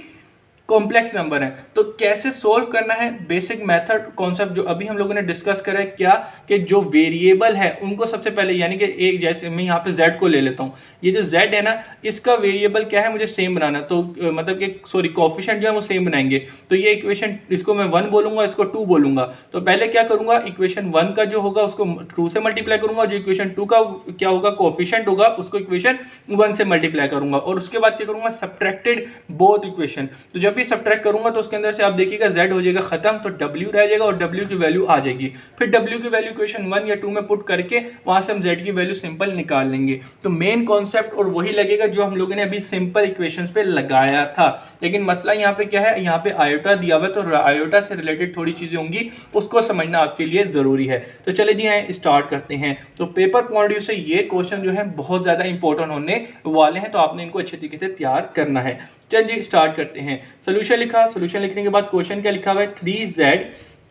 कॉम्प्लेक्स नंबर है। तो कैसे सोल्व करना है, बेसिक मेथड कॉन्सेप्ट जो अभी हम लोगों ने डिस्कस करा है, क्या कि जो वेरिएबल है उनको सबसे पहले, यानी कि एक, जैसे मैं यहाँ पे z को ले लेता हूँ, ये जो z है ना इसका वेरिएबल क्या है मुझे सेम बनाना, तो मतलब कि सॉरी कोफिशिएंट जो है वो सेम बनाएंगे। तो ये इक्वेशन, इसको मैं 1 बोलूंगा, इसको 2 बोलूंगा। तो पहले क्या करूंगा, इक्वेशन 1 का जो होगा उसको 2 से मल्टीप्लाई करूंगा, जो इक्वेशन 2 का क्या होगा कोफिशिएंट होगा उसको इक्वेशन 1 से मल्टीप्लाई करूंगा, और उसके बाद क्या करूंगा, सब्ट्रैक्टेड बोथ इक्वेशन। तो जब भी सब्ट्रैक्ट करूंगा तो उसके अंदर से आप देखिएगा z हो जाएगा खत्म, तो w रह जाएगा और w की वैल्यू आ जाएगी। फिर w की वैल्यू इक्वेशन 1 या 2 में पुट करके वहां से हम z की वैल्यू सिंपल निकाल लेंगे। तो मेन कॉन्सेप्ट और वही लगेगा जो हम लोगों ने अभी सिंपल इक्वेशंस पे लगाया था। लेकिन मसला यहाँ पे क्या है, यहाँ पे आयोटा दिया हुआ है, तो आयोटा से रिलेटेड थोड़ी चीजें होंगी, उसको समझना आपके लिए जरूरी है। तो चले जी आए स्टार्ट करते हैं। तो पेपर पॉइंट ऑफ व्यू से ये क्वेश्चन जो है बहुत ज्यादा इंपॉर्टेंट होने वाले हैं, तो आपने इनको अच्छे तरीके से तैयार करना है। चलिए स्टार्ट करते हैं। सोल्यूशन लिखा, सोल्यूशन लिखने के बाद क्वेश्चन क्या लिखा हुआ है, 3z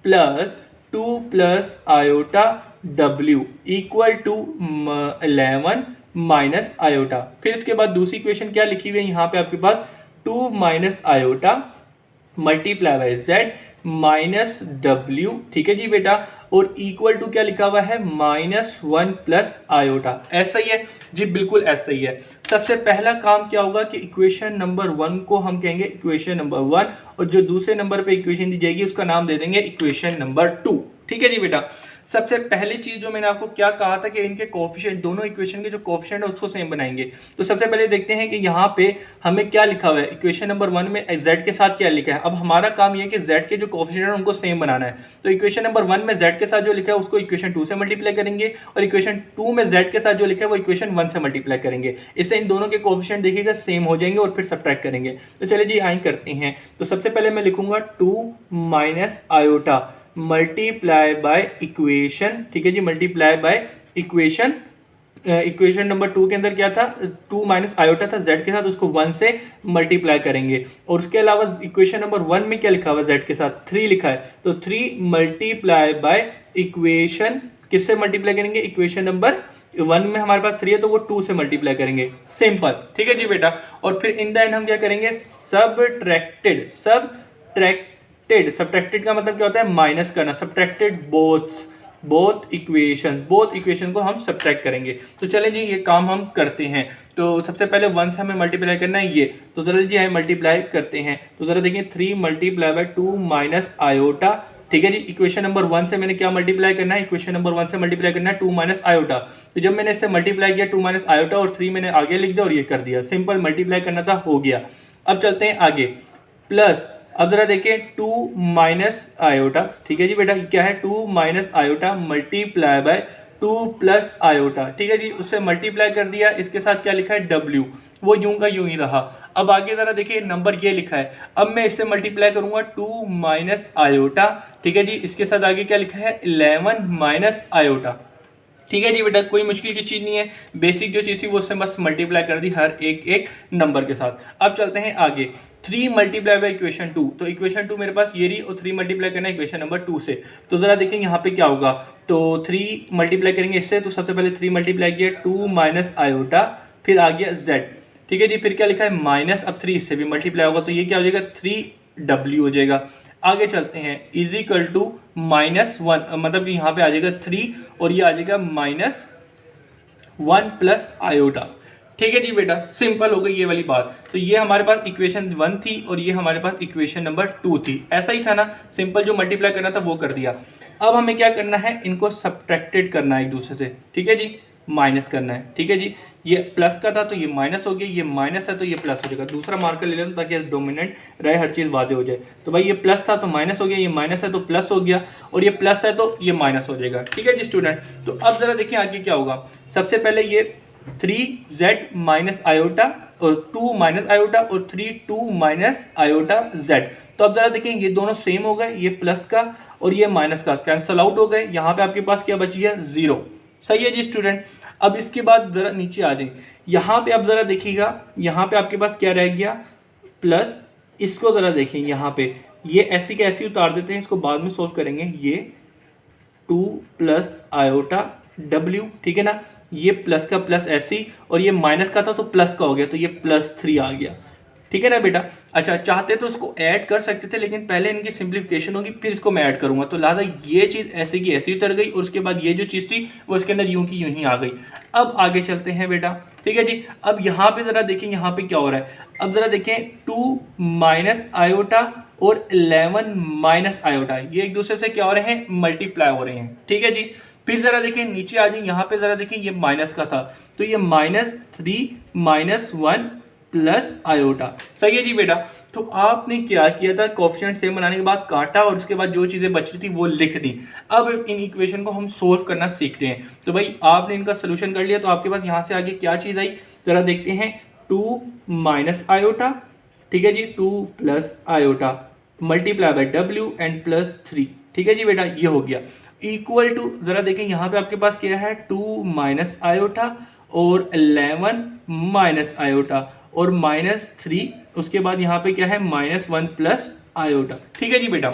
plus 2 plus iota w equal to 11 minus iota. फिर इसके बाद दूसरी इक्वेशन क्या लिखी हुई है यहाँ पे आपके पास, 2 minus iota multiply bye z minus w, ठीक है जी बेटा, और इक्वल टू क्या लिखा हुआ है, -1 प्लस आयोटा। ऐसा ही है जी, बिल्कुल ऐसा ही है। सबसे पहला काम क्या होगा कि इक्वेशन नंबर 1 को हम कहेंगे इक्वेशन नंबर 1, और जो दूसरे नंबर पे इक्वेशन दी जाएगी उसका नाम दे देंगे इक्वेशन नंबर 2, ठीक है जी बेटा। सबसे पहली चीज जो मैंने आपको क्या कहा था कि इनके कोफिशिएंट, दोनों इक्वेशन के जो कोफिशिएंट है उसको सेम बनाएंगे। तो सबसे पहले देखते हैं कि यहाँ पे हमें क्या लिखा हुआ है, इक्वेशन नंबर 1 में z के साथ क्या लिखा है। अब हमारा काम यह है कि z के जो कोफिशिएंट है उनको सेम बनाना है। तो इक्वेशन नंबर 1 में z के साथ जो लिखा है उसको इक्वेशन 2 से मल्टीप्लाई करेंगे, और इक्वेशन 2 में z के साथ जो लिखा है वो इक्वेशन 1 से मल्टीप्लाई करेंगे। इससे इन दोनों के कोफिशिएंट देखिएगा सेम हो जाएंगे और फिर सब्ट्रैक्ट करेंगे। तो चलिए जी आगे करते हैं। तो सबसे पहले मैं लिखूंगा 2 minus iota multiply by equation, ठीक है जी, multiply by equation equation number 2 के अंदर क्या था, 2 माइनस आयोटा था z के साथ, उसको 1 से मल्टीप्लाई करेंगे। और उसके अलावा इक्वेशन नंबर 1 में क्या लिखा हुआ है, z के साथ 3 लिखा है, तो 3 मल्टीप्लाई बाय इक्वेशन, किससे मल्टीप्लाई करेंगे, इक्वेशन नंबर 1 में हमारे पास 3 है तो वो 2 से मल्टीप्लाई करेंगे, सिंपल। ठीक है जी बेटा। और फिर इन द एंड हम क्या करेंगे, सब्ट्रैक्टेड का मतलब क्या होता है, माइनस करना, सब्ट्रैक्टेड बोथ इक्वेशन को हम सब्ट्रैक्ट करेंगे। तो चलें जी, ये काम हम करते हैं। तो सबसे पहले 1 से हमें मल्टीप्लाई करना है ये, तो जरा जी हम मल्टीप्लाई करते हैं। तो जरा देखिए 3 मल्टीप्लाई बाय 2 माइनस आयोटा। ठीक है जी, इक्वेशन नंबर 1 से मैंने क्या मल्टीप्लाई करना है, इक्वेशन नंबर 1 से मल्टीप्लाई करना है 2 माइनस आयोटा। तो जब मैंने इससे मल्टीप्लाई किया 2 माइनस आयोटा और 3 मैंने आगे लिख दिया और ये कर दिया, सिंपल मल्टीप्लाई करना था, हो गया। अब चलते हैं आगे, प्लस, अब जरा देखिए 2 माइनस आयोटा। ठीक है जी बेटा, क्या है, 2 minus iota multiply bye 2 plus iota. ठीक है जी, उससे मल्टीप्लाई कर दिया, इसके साथ क्या लिखा है, w, वो यूं का यूं ही रहा। अब आगे जरा देखिए नंबर ये लिखा है, अब मैं इससे मल्टीप्लाई करूंगा 2 माइनस आयोटा। ठीक है जी, इसके साथ आगे क्या लिखा है, 11 माइनस आयोटा। ठीक है जी बेटा, कोई मुश्किल की चीज़ नहीं है, बेसिक जो चीज़ थी वो उससे बस मल्टीप्लाई कर दी हर एक नंबर के साथ। अब चलते हैं आगे, 3 मल्टीप्लाई बाय इक्वेशन 2, तो इक्वेशन 2 मेरे पास ये रही और 3 मल्टीप्लाई करना है इक्वेशन नंबर 2 से। तो ज़रा देखें यहाँ पे क्या होगा, तो 3 मल्टीप्लाई करेंगे इससे, तो सबसे पहले 3 मल्टीप्लाई किया 2 माइनस आयोटा, फिर आ गया z। ठीक है जी, फिर क्या लिखा है माइनस, अब 3 इससे भी मल्टीप्लाई होगा तो ये क्या हो जाएगा 3w हो जाएगा। आगे चलते हैं, इज इक्वल टू -1, मतलब कि यहाँ पे आ जाएगा 3 और ये आ जाएगा -1 प्लस आयोटा। ठीक है जी बेटा, सिंपल हो गई ये वाली बात। तो ये हमारे पास इक्वेशन 1 थी और ये हमारे पास इक्वेशन नंबर 2 थी, ऐसा ही था ना, सिंपल जो मल्टीप्लाई करना था वो कर दिया। अब हमें क्या करना है, इनको सब्ट्रैक्टेड करना है एक दूसरे से। ठीक है जी, माइनस करना है। ठीक है जी, ये प्लस का था तो ये माइनस हो गया, ये माइनस है तो ये प्लस हो जाएगा। दूसरा मार्कर ले लें ताकि डोमिनेंट रहे, हर चीज़ वाजे हो जाए। तो भाई ये प्लस था तो माइनस हो गया, ये माइनस है तो प्लस हो गया, और ये प्लस है तो ये माइनस हो जाएगा। ठीक है जी स्टूडेंट, तो अब जरा देखिए आगे क्या होगा। सबसे पहले ये 3z माइनस आयोटा और 2 माइनस आयोटा और 2 माइनस आयोटा z। तो अब जरा देखें ये दोनों सेम हो गए, ये प्लस का और ये माइनस का कैंसल आउट हो गए। यहाँ पे आपके पास क्या बची है, 0। सही है जी स्टूडेंट। अब इसके बाद जरा नीचे आ जाए, यहाँ पे आप जरा देखिएगा, यहाँ पे आपके पास क्या रह गया, प्लस, इसको जरा देखें यहाँ पे, ये ऐसी के ऐसी उतार देते हैं, इसको बाद में सोल्व करेंगे। ये 2 प्लस आयोटा w, ठीक है ना, ये प्लस का प्लस ऐसी, और ये माइनस का था तो प्लस का हो गया, तो ये +3 आ गया। ठीक है ना बेटा। अच्छा, चाहते तो इसको ऐड कर सकते थे, लेकिन पहले इनकी सिंप्लीफिकेशन होगी फिर इसको मैं ऐड करूंगा, तो लिहाजा ये चीज़ ऐसी की ऐसी उतर गई और उसके बाद ये जो चीज़ थी वो इसके अंदर यूं की यूं ही आ गई। अब आगे चलते हैं बेटा। ठीक है जी, अब यहाँ पे ज़रा देखें यहाँ पे क्या हो रहा है। अब ज़रा देखें 2 माइनस आयोटा और 11 माइनस आयोटा, ये एक दूसरे से क्या हो रहे हैं, मल्टीप्लाई हो रहे हैं। ठीक है जी, फिर जरा देखिए नीचे आ जाए, यहाँ पे जरा देखिए ये माइनस का था तो ये -3 -1 प्लस आयोटा। सही है जी बेटा। तो आपने क्या किया था, कोफिशिएंट सेम बनाने के बाद काटा और उसके बाद जो चीज़ें बच रही थी वो लिख दी। अब इन इक्वेशन को हम सोल्व करना सीखते हैं। तो भाई आपने इनका सोल्यूशन कर लिया, तो आपके पास यहाँ से आगे क्या चीज़ आई, जरा देखते हैं। 2 माइनस आयोटा, ठीक है जी, 2 plus iota multiply by w and +3। ठीक है जी बेटा, ये हो गया इक्वल टू, जरा देखें यहाँ पे आपके पास क्या है, 2 माइनस आयोटा और 11 माइनस आयोटा और -3, उसके बाद यहाँ पे क्या है, -1 प्लस आयोटा। ठीक है जी बेटा,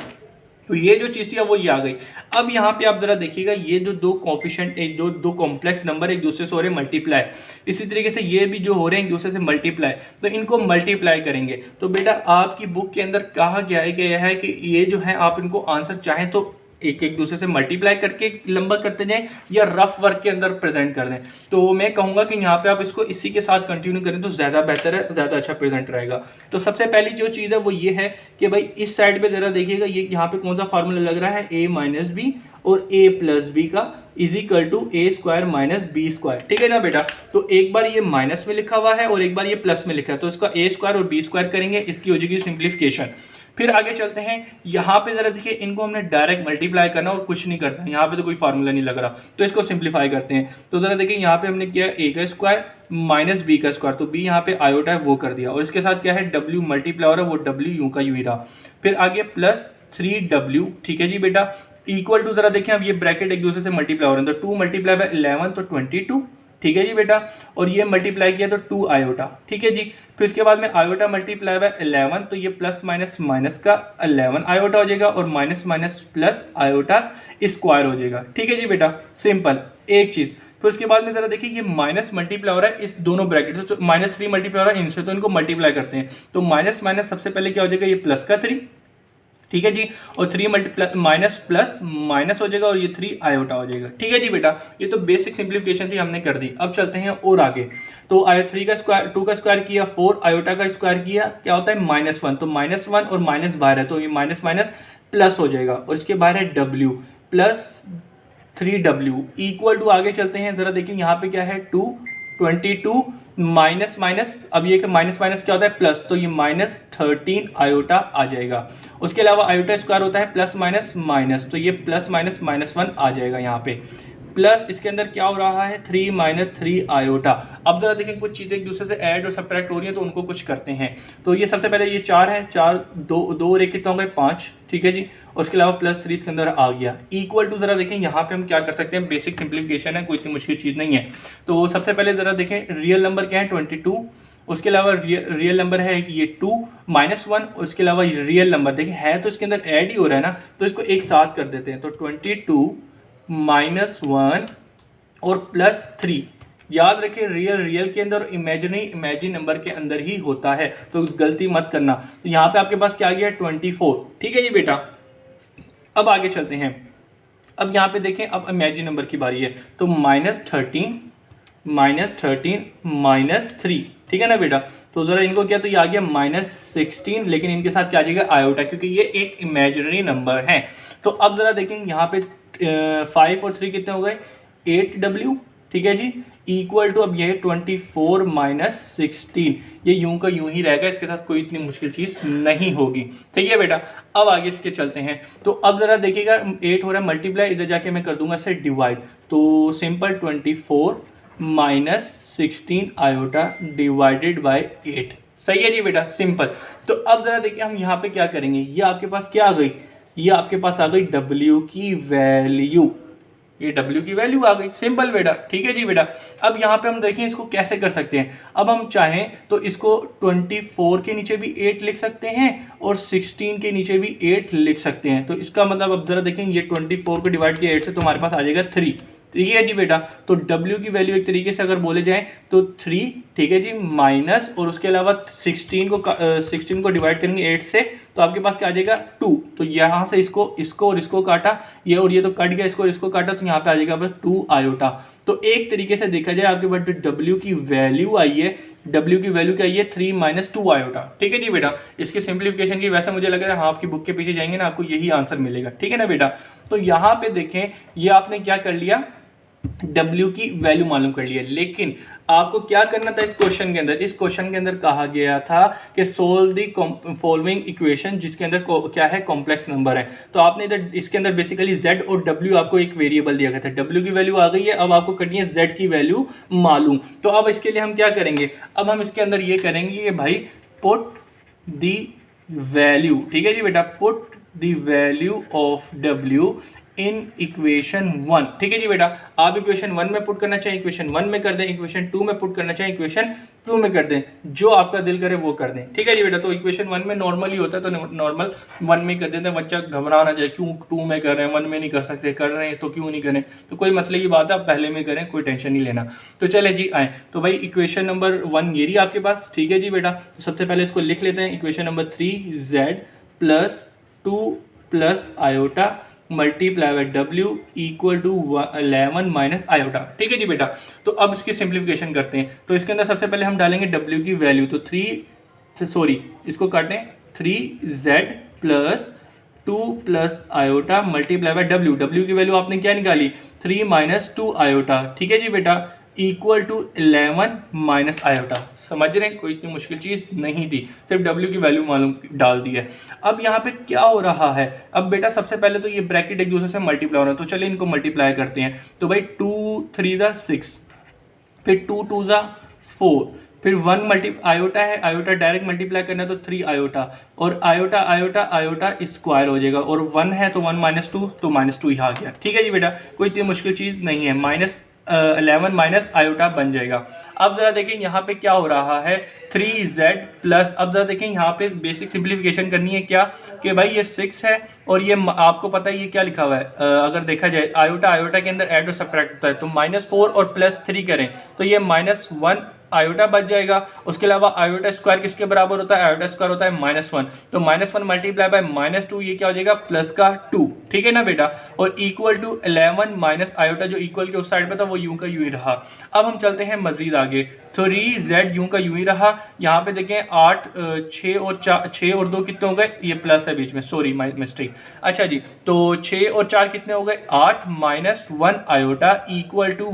तो ये जो चीज़ थी वो ये आ गई। अब यहाँ पे आप जरा देखिएगा, ये जो दो कोफिशिएंट, एक दो कॉम्प्लेक्स नंबर एक दूसरे से हो रहे हैं मल्टीप्लाई, इसी तरीके से ये भी जो हो रहे हैं एक दूसरे से मल्टीप्लाई, तो इनको मल्टीप्लाई करेंगे। तो बेटा आपकी बुक के अंदर कहा गया है कि ये जो है आप इनको आंसर चाहें तो एक दूसरे से मल्टीप्लाई करके लंबा करते जाएं या रफ वर्क के अंदर प्रेजेंट कर दें। तो मैं कहूँगा कि यहाँ पे आप इसको इसी के साथ कंटिन्यू करें तो ज़्यादा बेहतर है, ज़्यादा अच्छा प्रेजेंट रहेगा। तो सबसे पहली जो चीज़ है वो ये है कि भाई इस साइड पे ज़रा देखिएगा, ये यहाँ पे कौन सा फार्मूला लग रहा है, a माइनस बी और a प्लस बी का is equal to a square minus b square. ठीक है ना बेटा। तो एक बार ये माइनस में लिखा हुआ है और एक बार ये प्लस में लिखा है, तो इसका a स्क्वायर और b स्क्वायर करेंगे, इसकी हो जाएगी सिंप्लीफिकेशन। फिर आगे चलते हैं, यहाँ पे जरा देखिए इनको हमने डायरेक्ट मल्टीप्लाई करना और कुछ नहीं करता, यहाँ पे तो कोई फार्मूला नहीं लग रहा, तो इसको सिंप्लीफाई करते हैं। तो जरा देखिए यहाँ पे हमने किया a का स्क्वायर माइनस बी का स्क्वायर, तो b यहाँ पे आयोटा है वो कर दिया, और इसके साथ क्या है w मल्टीप्लाई हो रहा है, वो w यूं का यूं ही रहा। फिर आगे +3w, ठीक है जी बेटा, इक्वल टू, जरा देखिए अब ये ब्रैकेट एक दूसरे से मल्टीप्लाई हो रहे हैं, तो 2 मल्टीप्लाई बाय 11 तो 22, ठीक है जी बेटा, और ये मल्टीप्लाई किया तो 2 आयोटा, ठीक है जी। फिर इसके बाद में आयोटा मल्टीप्लाई बाय 11, तो ये प्लस माइनस माइनस का 11 आयोटा हो जाएगा और minus minus plus iota square हो जाएगा, ठीक है जी बेटा, सिंपल एक चीज़। फिर उसके बाद में जरा देखिए ये माइनस मल्टीप्लाई हो रहा है इस दोनों ब्रैकेट से, तो -3 मल्टीप्लाई हो रहा है इनसे, तो इनको मल्टीप्लाई करते हैं, तो माइनस माइनस सबसे पहले क्या हो जाएगा, ये प्लस का 3, ठीक है जी, और 3 माइनस प्लस माइनस हो जाएगा और ये 3 आयोटा हो जाएगा, ठीक है जी बेटा। ये तो बेसिक सिंप्लीफिकेशन थी, हमने कर दी। अब चलते हैं और आगे, तो 3 का स्क्वायर 2 का स्क्वायर किया, 4 आयोटा का स्क्वायर किया, क्या होता है -1, तो -1 और माइनस बाहर है तो ये माइनस माइनस प्लस हो जाएगा, और इसके बाहर है w plus 3w equal to, आगे चलते हैं जरा देखिए यहाँ पे क्या है 22 माइनस माइनस, अब ये माइनस माइनस क्या होता है प्लस, तो ये -13 आयोटा आ जाएगा। उसके अलावा आयोटा स्क्वायर होता है प्लस माइनस माइनस, तो ये प्लस माइनस -1 आ जाएगा यहाँ पे, प्लस इसके अंदर क्या हो रहा है 3 - 3 आयोटा। अब जरा देखें कुछ चीज़ें एक दूसरे से ऐड और सब्ट्रैक्ट हो रही हैं तो उनको कुछ करते हैं। तो ये सबसे पहले ये 4 है, 4 दो और एक कितना हो गए 5, ठीक है जी, और उसके अलावा +3 इसके अंदर आ गया, इक्वल टू जरा देखें यहाँ पे हम क्या कर सकते हैं, बेसिक सिंप्लीफिकेशन है, कोई इतनी मुश्किल चीज़ नहीं है। तो सबसे पहले जरा देखें रियल नंबर क्या है 22, उसके अलावा रियल नंबर है ये 2 -1, उसके अलावा रियल नंबर देखिए है तो इसके अंदर ऐड ही हो रहा है ना, तो इसको एक साथ कर देते हैं, तो 22 -1 और +3, याद रखें रियल के अंदर, इमेजिन नंबर के अंदर ही होता है, तो गलती मत करना। तो यहाँ पे आपके पास क्या आ गया 24, ठीक है जी बेटा। अब आगे चलते हैं, अब यहाँ पे देखें, अब इमेजिन नंबर की बारी है, तो -13 -3, ठीक है ना बेटा। तो ज़रा इनको क्या, तो ये आ गया -16, लेकिन इनके साथ क्या आ जाएगा आयोटा, क्योंकि ये एक इमेजिनरी नंबर है। तो अब ज़रा देखें यहाँ पे 5 और 3 कितने हो गए 8w, ठीक है जी, इक्वल टू, अब ये 24 - 16, ये यूं का यूं ही रहेगा, इसके साथ कोई इतनी मुश्किल चीज़ नहीं होगी, ठीक है बेटा। अब आगे इसके चलते हैं, तो अब ज़रा देखिएगा 8 हो रहा है मल्टीप्लाई, इधर जाके मैं कर दूंगा इसे डिवाइड, तो सिंपल 24 - 16 आयोटा डिवाइडेड बाय 8, सही है जी बेटा, सिंपल। तो अब ज़रा देखिए हम यहाँ पे क्या करेंगे, ये आपके पास क्या आ गई, ये आपके पास आ गई w की वैल्यू, ये w की वैल्यू आ गई, सिंपल बेटा, ठीक है जी बेटा। अब यहाँ पे हम देखें इसको कैसे कर सकते हैं, अब हम चाहें तो इसको 24 के नीचे भी 8 लिख सकते हैं और 16 के नीचे भी 8 लिख सकते हैं। तो इसका मतलब अब जरा देखें, ये 24 को डिवाइड किया 8 से, तो हमारे पास आ जाएगा 3, ठीक है जी बेटा। तो w की वैल्यू एक तरीके से अगर बोले जाए तो 3, ठीक है जी, माइनस, और उसके अलावा 16 को डिवाइड करेंगे 8 से, तो आपके पास क्या आ जाएगा 2, तो यहाँ से इसको और इसको काटा, ये और ये तो कट गया, इसको और इसको काटा, तो यहाँ पे आ जाएगा बस 2 आयोटा। तो एक तरीके से देखा जाए आपके पास जो w की वैल्यू आई है, w की वैल्यू क्या आई है 3 - 2 आयोटा, ठीक है जी बेटा। इसकी सिंप्लीफिकेशन की वैसे मुझे लग रहा है हाँ आपकी बुक के पीछे जाएंगे ना, आपको यही आंसर मिलेगा, ठीक है ना बेटा। तो यहाँ पे देखें, ये आपने क्या कर लिया, W की वैल्यू मालूम कर लिया, लेकिन आपको क्या करना था इस क्वेश्चन के अंदर, इस क्वेश्चन के अंदर कहा गया था कि सोल्व दी फॉलोइंग इक्वेशन, जिसके अंदर क्या है कॉम्प्लेक्स नंबर है। तो आपने इधर इसके अंदर बेसिकली Z और W आपको एक वेरिएबल दिया गया था, W की वैल्यू आ गई है, अब आपको करनी है Z की वैल्यू मालूम। तो अब इसके लिए हम क्या करेंगे, अब हम इसके अंदर ये करेंगे कि भाई पुट दी वैल्यू, ठीक है जी बेटा, put the value of W in equation 1, ठीक है जी बेटा। आप इक्वेशन 1 में पुट करना चाहें इक्वेशन 1 में कर दें, इक्वेशन 2 में पुट करना चाहें इक्वेशन 2 में कर दें, जो आपका दिल करे वो कर दें, ठीक है जी बेटा। तो इक्वेशन 1 में नॉर्मल ही होता है, तो नॉर्मल 1 में कर देते हैं, बच्चा घबरा ना जाए, क्यों 2 में कर रहे हैं 1 में नहीं कर सकते, कर रहे हैं तो क्यों नहीं करें, तो कोई मसले की बात है, आप पहले में करें, कोई टेंशन नहीं लेना। तो चले जी आए, तो भाई इक्वेशन नंबर 1 ये रही आपके पास, ठीक है जी बेटा। तो सबसे पहले इसको लिख लेते हैं, equation number 3z + 2 + iota multiply by W equal to 11 minus iota, ठीक है जी बेटा। तो अब इसकी सिंप्लीफिकेशन करते हैं, तो इसके अंदर सबसे पहले हम डालेंगे W की वैल्यू, तो इसको काटें 3z + 2 + iota multiply by W की वैल्यू आपने क्या निकाली 3 - 2 आयोटा, ठीक है जी बेटा, इक्वल टू 11 माइनस आयोटा। समझ रहे हैं, कोई इतनी मुश्किल चीज़ नहीं थी, सिर्फ W की वैल्यू मालूम डाल दी है। अब यहाँ पे क्या हो रहा है, अब बेटा सबसे पहले तो ये ब्रैकेट एक दूसरे से मल्टीप्लाई हो रहा है, तो चलिए इनको मल्टीप्लाई करते हैं। तो भाई 2 3 ज़ा 6, फिर 2 2 ज़ा 4, फिर 1 आयोटा है, आयोटा डायरेक्ट मल्टीप्लाई करना है तो 3 आयोटा, और आयोटा आयोटा आयोटा स्क्वायर हो जाएगा, और 1 है तो 1 - 2 तो -2 ही आ गया, ठीक है जी बेटा। कोई इतनी मुश्किल चीज़ नहीं है, 11 माइनस आयोटा बन जाएगा। अब ज़रा देखें यहाँ पे क्या हो रहा है, 3z प्लस, अब ज़रा देखें यहाँ पे बेसिक सिंप्लीफिकेशन करनी है क्या कि भाई ये 6 है और ये आपको पता है ये क्या लिखा हुआ है, अगर देखा जाए आयोटा आयोटा के अंदर ऐड और सब्ट्रैक्ट होता है, तो -4 और +3 करें तो ये -1 आयोटा बच जाएगा। उसके अलावा आयोटा स्क्वायर किसके बराबर होता है, आयोटा स्क्वायर होता है -1, तो -1 मल्टीप्लाई बाय -2 ये क्या हो जाएगा प्लस का 2, ठीक है ना बेटा, और इक्वल टू 11 माइनस आयोटा जो इक्वल के उस साइड पे था वो यूं का यूं ही रहा। अब हम चलते हैं मजीद आगे, 3z यूं का यूं ही रहा। यहाँ पे देखें 8 6 और 4 6 और 2 कितने हो गए, ये प्लस है बीच में, सॉरी माय मिस्टेक। अच्छा जी, तो 6 और 4 कितने हो गए 8 minus 1 iota equal to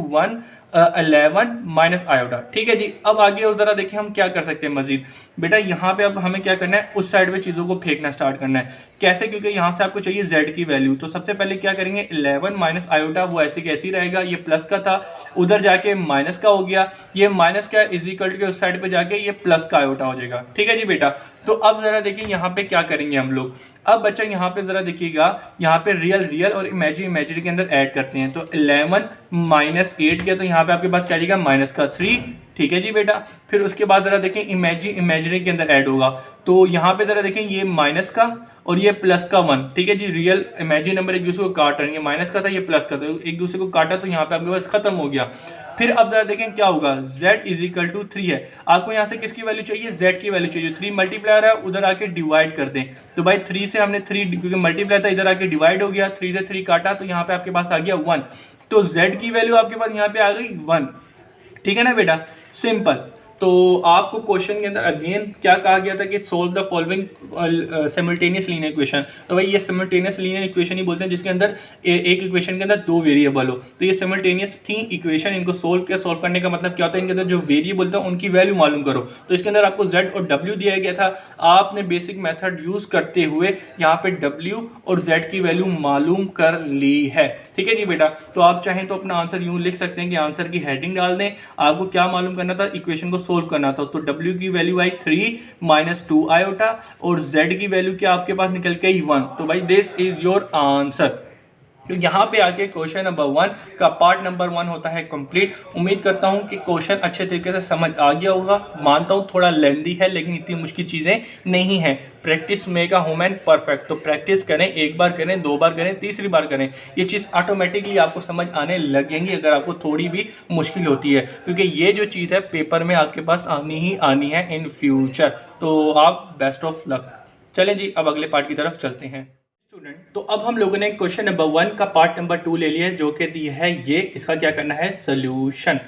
11 minus iota, ठीक है जी। अब आगे और ज़रा देखिए हम क्या कर सकते हैं मजीद बेटा, यहाँ पे अब हमें क्या करना है, उस साइड पे चीज़ों को फेंकना स्टार्ट करना है। कैसे, क्योंकि यहाँ से आपको चाहिए z की वैल्यू, तो सबसे पहले क्या करेंगे 11 माइनस आयोटा वो ऐसे कैसे ही रहेगा, ये प्लस का था उधर जाके माइनस का हो गया, ये माइनस का इज इक्वल के उस साइड पे जाके ये प्लस का आयोटा हो जाएगा, ठीक है जी बेटा। तो अब ज़रा देखिए यहाँ पे क्या करेंगे हम लोग, अब बच्चा यहाँ पे ज़रा देखिएगा, यहाँ पे रियल रियल और इमेजिनरी के अंदर ऐड करते हैं, तो 11 माइनस 8 किया तो यहाँ पे आपके पास क्या आएगा माइनस का 3, ठीक है जी बेटा। फिर उसके बाद ज़रा देखें इमेजिनरी के अंदर ऐड होगा, तो यहाँ पे ज़रा देखें ये माइनस का और ये प्लस का 1, ठीक है जी। रियल इमेजिनरी नंबर एक दूसरे को काट रहे हैं, ये माइनस का था ये प्लस का, तो एक दूसरे को काटा तो यहाँ पे आपके पास खत्म हो गया। फिर अब जरा देखें क्या होगा, z इज इक्वल टू 3 है, आपको यहाँ से किसकी वैल्यू चाहिए, z की वैल्यू चाहिए, 3 मल्टीप्लायर है उधर आके डिवाइड कर दें, तो भाई 3 से हमने 3 क्योंकि मल्टीप्लाई था इधर आके डिवाइड हो गया, 3 से 3 काटा तो यहाँ पे आपके पास आ गया 1, तो z की वैल्यू आपके पास यहाँ पे आ गई 1, ठीक है ना बेटा, सिंपल। तो आपको क्वेश्चन के अंदर अगेन क्या कहा गया था कि solve the following simultaneous linear equation, तो भाई ये सिमल्टेनियस लीनियर इक्वेशन ही बोलते हैं जिसके अंदर एक इक्वेशन के अंदर 2 वेरिएबल हो, तो ये सिमल्टेनियस थी इक्वेशन, इनको सोल्व करने का मतलब क्या होता है, इनके अंदर जो वेरिएबल था उनकी वैल्यू मालूम करो, तो इसके अंदर आपको z और w दिया गया था, आपने बेसिक मेथड यूज करते हुए यहाँ पे w और z की वैल्यू मालूम कर ली है, ठीक है जी बेटा। तो आप चाहें तो अपना आंसर यूं लिख सकते हैं कि आंसर की हेडिंग डाल दें, आपको क्या मालूम करना था, इक्वेशन को सोल्व करना था, तो w की वैल्यू आई 3 माइनस 2 आयोटा और z की वैल्यू क्या आपके पास निकल के आई 1, तो भाई दिस इज योर आंसर। तो यहाँ पे आके क्वेश्चन नंबर 1 का पार्ट नंबर 1 होता है कंप्लीट। उम्मीद करता हूँ कि क्वेश्चन अच्छे तरीके से समझ आ गया होगा, मानता हूँ थोड़ा लेंदी है लेकिन इतनी मुश्किल चीज़ें नहीं है। Practice make a woman perfect, तो प्रैक्टिस करें, एक बार करें, 2 बार करें, तीसरी बार करें, ये चीज़ ऑटोमेटिकली आपको समझ आने लगेंगी अगर आपको थोड़ी भी मुश्किल होती है, क्योंकि ये जो चीज़ है पेपर में आपके पास आनी ही आनी है इन फ्यूचर। तो आप बेस्ट ऑफ लक। चलें जी अब अगले पार्ट की तरफ चलते हैं स्टूडेंट। तो अब हम लोगों ने क्वेश्चन नंबर 1 का पार्ट नंबर 2 ले लिया है, जो कि दी है ये, इसका क्या करना है सोल्यूशन।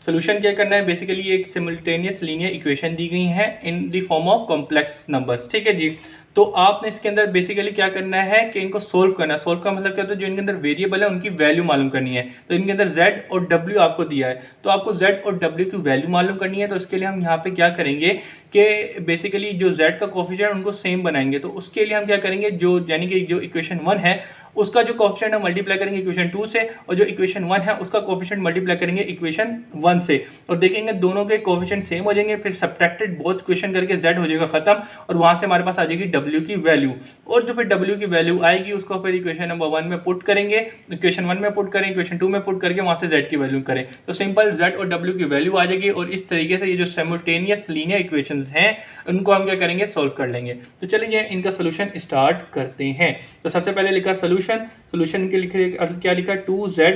सोल्यूशन क्या करना है, बेसिकली एक सिमल्टेनियस लीनियर इक्वेशन दी गई है in the form of complex numbers, ठीक है जी। तो आपने इसके अंदर बेसिकली क्या करना है कि इनको सोल्व करना है। सोल्व का मतलब क्या होता है, जो इनके अंदर वेरिएबल है उनकी वैल्यू मालूम करनी है। तो इनके अंदर z और w आपको दिया है, तो आपको z और w की वैल्यू मालूम करनी है। तो इसके लिए हम यहाँ पे क्या करेंगे कि बेसिकली जो z का कोफिशिएंट उनको सेम बनाएंगे। तो उसके लिए हम क्या करेंगे, जो यानी कि जो इक्वेशन 1 है उसका जो कोफिशिएंट है मल्टीप्लाई करेंगे इक्वेशन 2 से, और जो इक्वेशन 1 है उसका कोफिशिएंट मल्टीप्लाई करेंगे इक्वेशन 1 से, और देखेंगे दोनों के कोफिशिएंट सेम हो जाएंगे। फिर सब्ट्रैक्टेड बोथ इक्वेशन करके z हो जाएगा खत्म, और वहां से हमारे पास आ जाएगी w की वैल्यू, और जो फिर w की वैल्यू आएगी उसको फिर इक्वेशन नंबर 1 में पुट करेंगे, इक्वेशन 1 में पुट करें, इक्वेशन 2 में पुट करके वहां से z की वैल्यू करें, तो सिंपल z और w की वैल्यू आ जाएगी। और इस तरीके से ये जो सिमल्टेनियस लीनियर इक्वेशंस हैं उनको हम क्या करेंगे, सोल्व कर लेंगे। तो चलिए इनका सोल्यूशन स्टार्ट करते हैं। तो सबसे पहले लिखा सोल्यूशन के लिखे क्या लिखा, 2z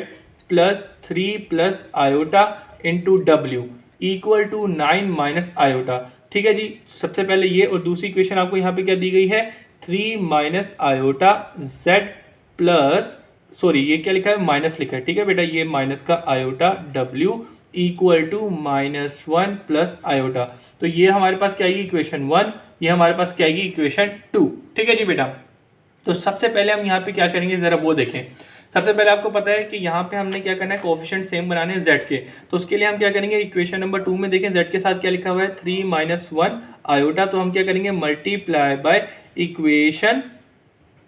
plus 3 plus iota into w equal to 9 minus iota, ठीक है जी। सबसे पहले ये, और दूसरी इक्वेशन आपको यहाँ पे क्या दी गई है, 3 minus iota z plus, sorry ये क्या लिखा है, माइनस लिखा है, ठीक है बेटा, ये माइनस का iota w equal to -1 plus iota. तो ये हमारे पास क्या आएगी इक्वेशन 1, ये हमारे पास क्या आएगी इक्वेशन 2, ठीक है जी बेटा। तो सबसे पहले हम यहाँ पे क्या करेंगे ज़रा वो देखें। सबसे पहले आपको पता है कि यहाँ पे हमने क्या करना है, कोफिशिएंट सेम बनाने हैं z के, तो उसके लिए हम क्या करेंगे, इक्वेशन नंबर 2 में देखें z के साथ क्या लिखा हुआ है 3 माइनस 1 आयोटा, तो हम क्या करेंगे मल्टीप्लाई बाय इक्वेशन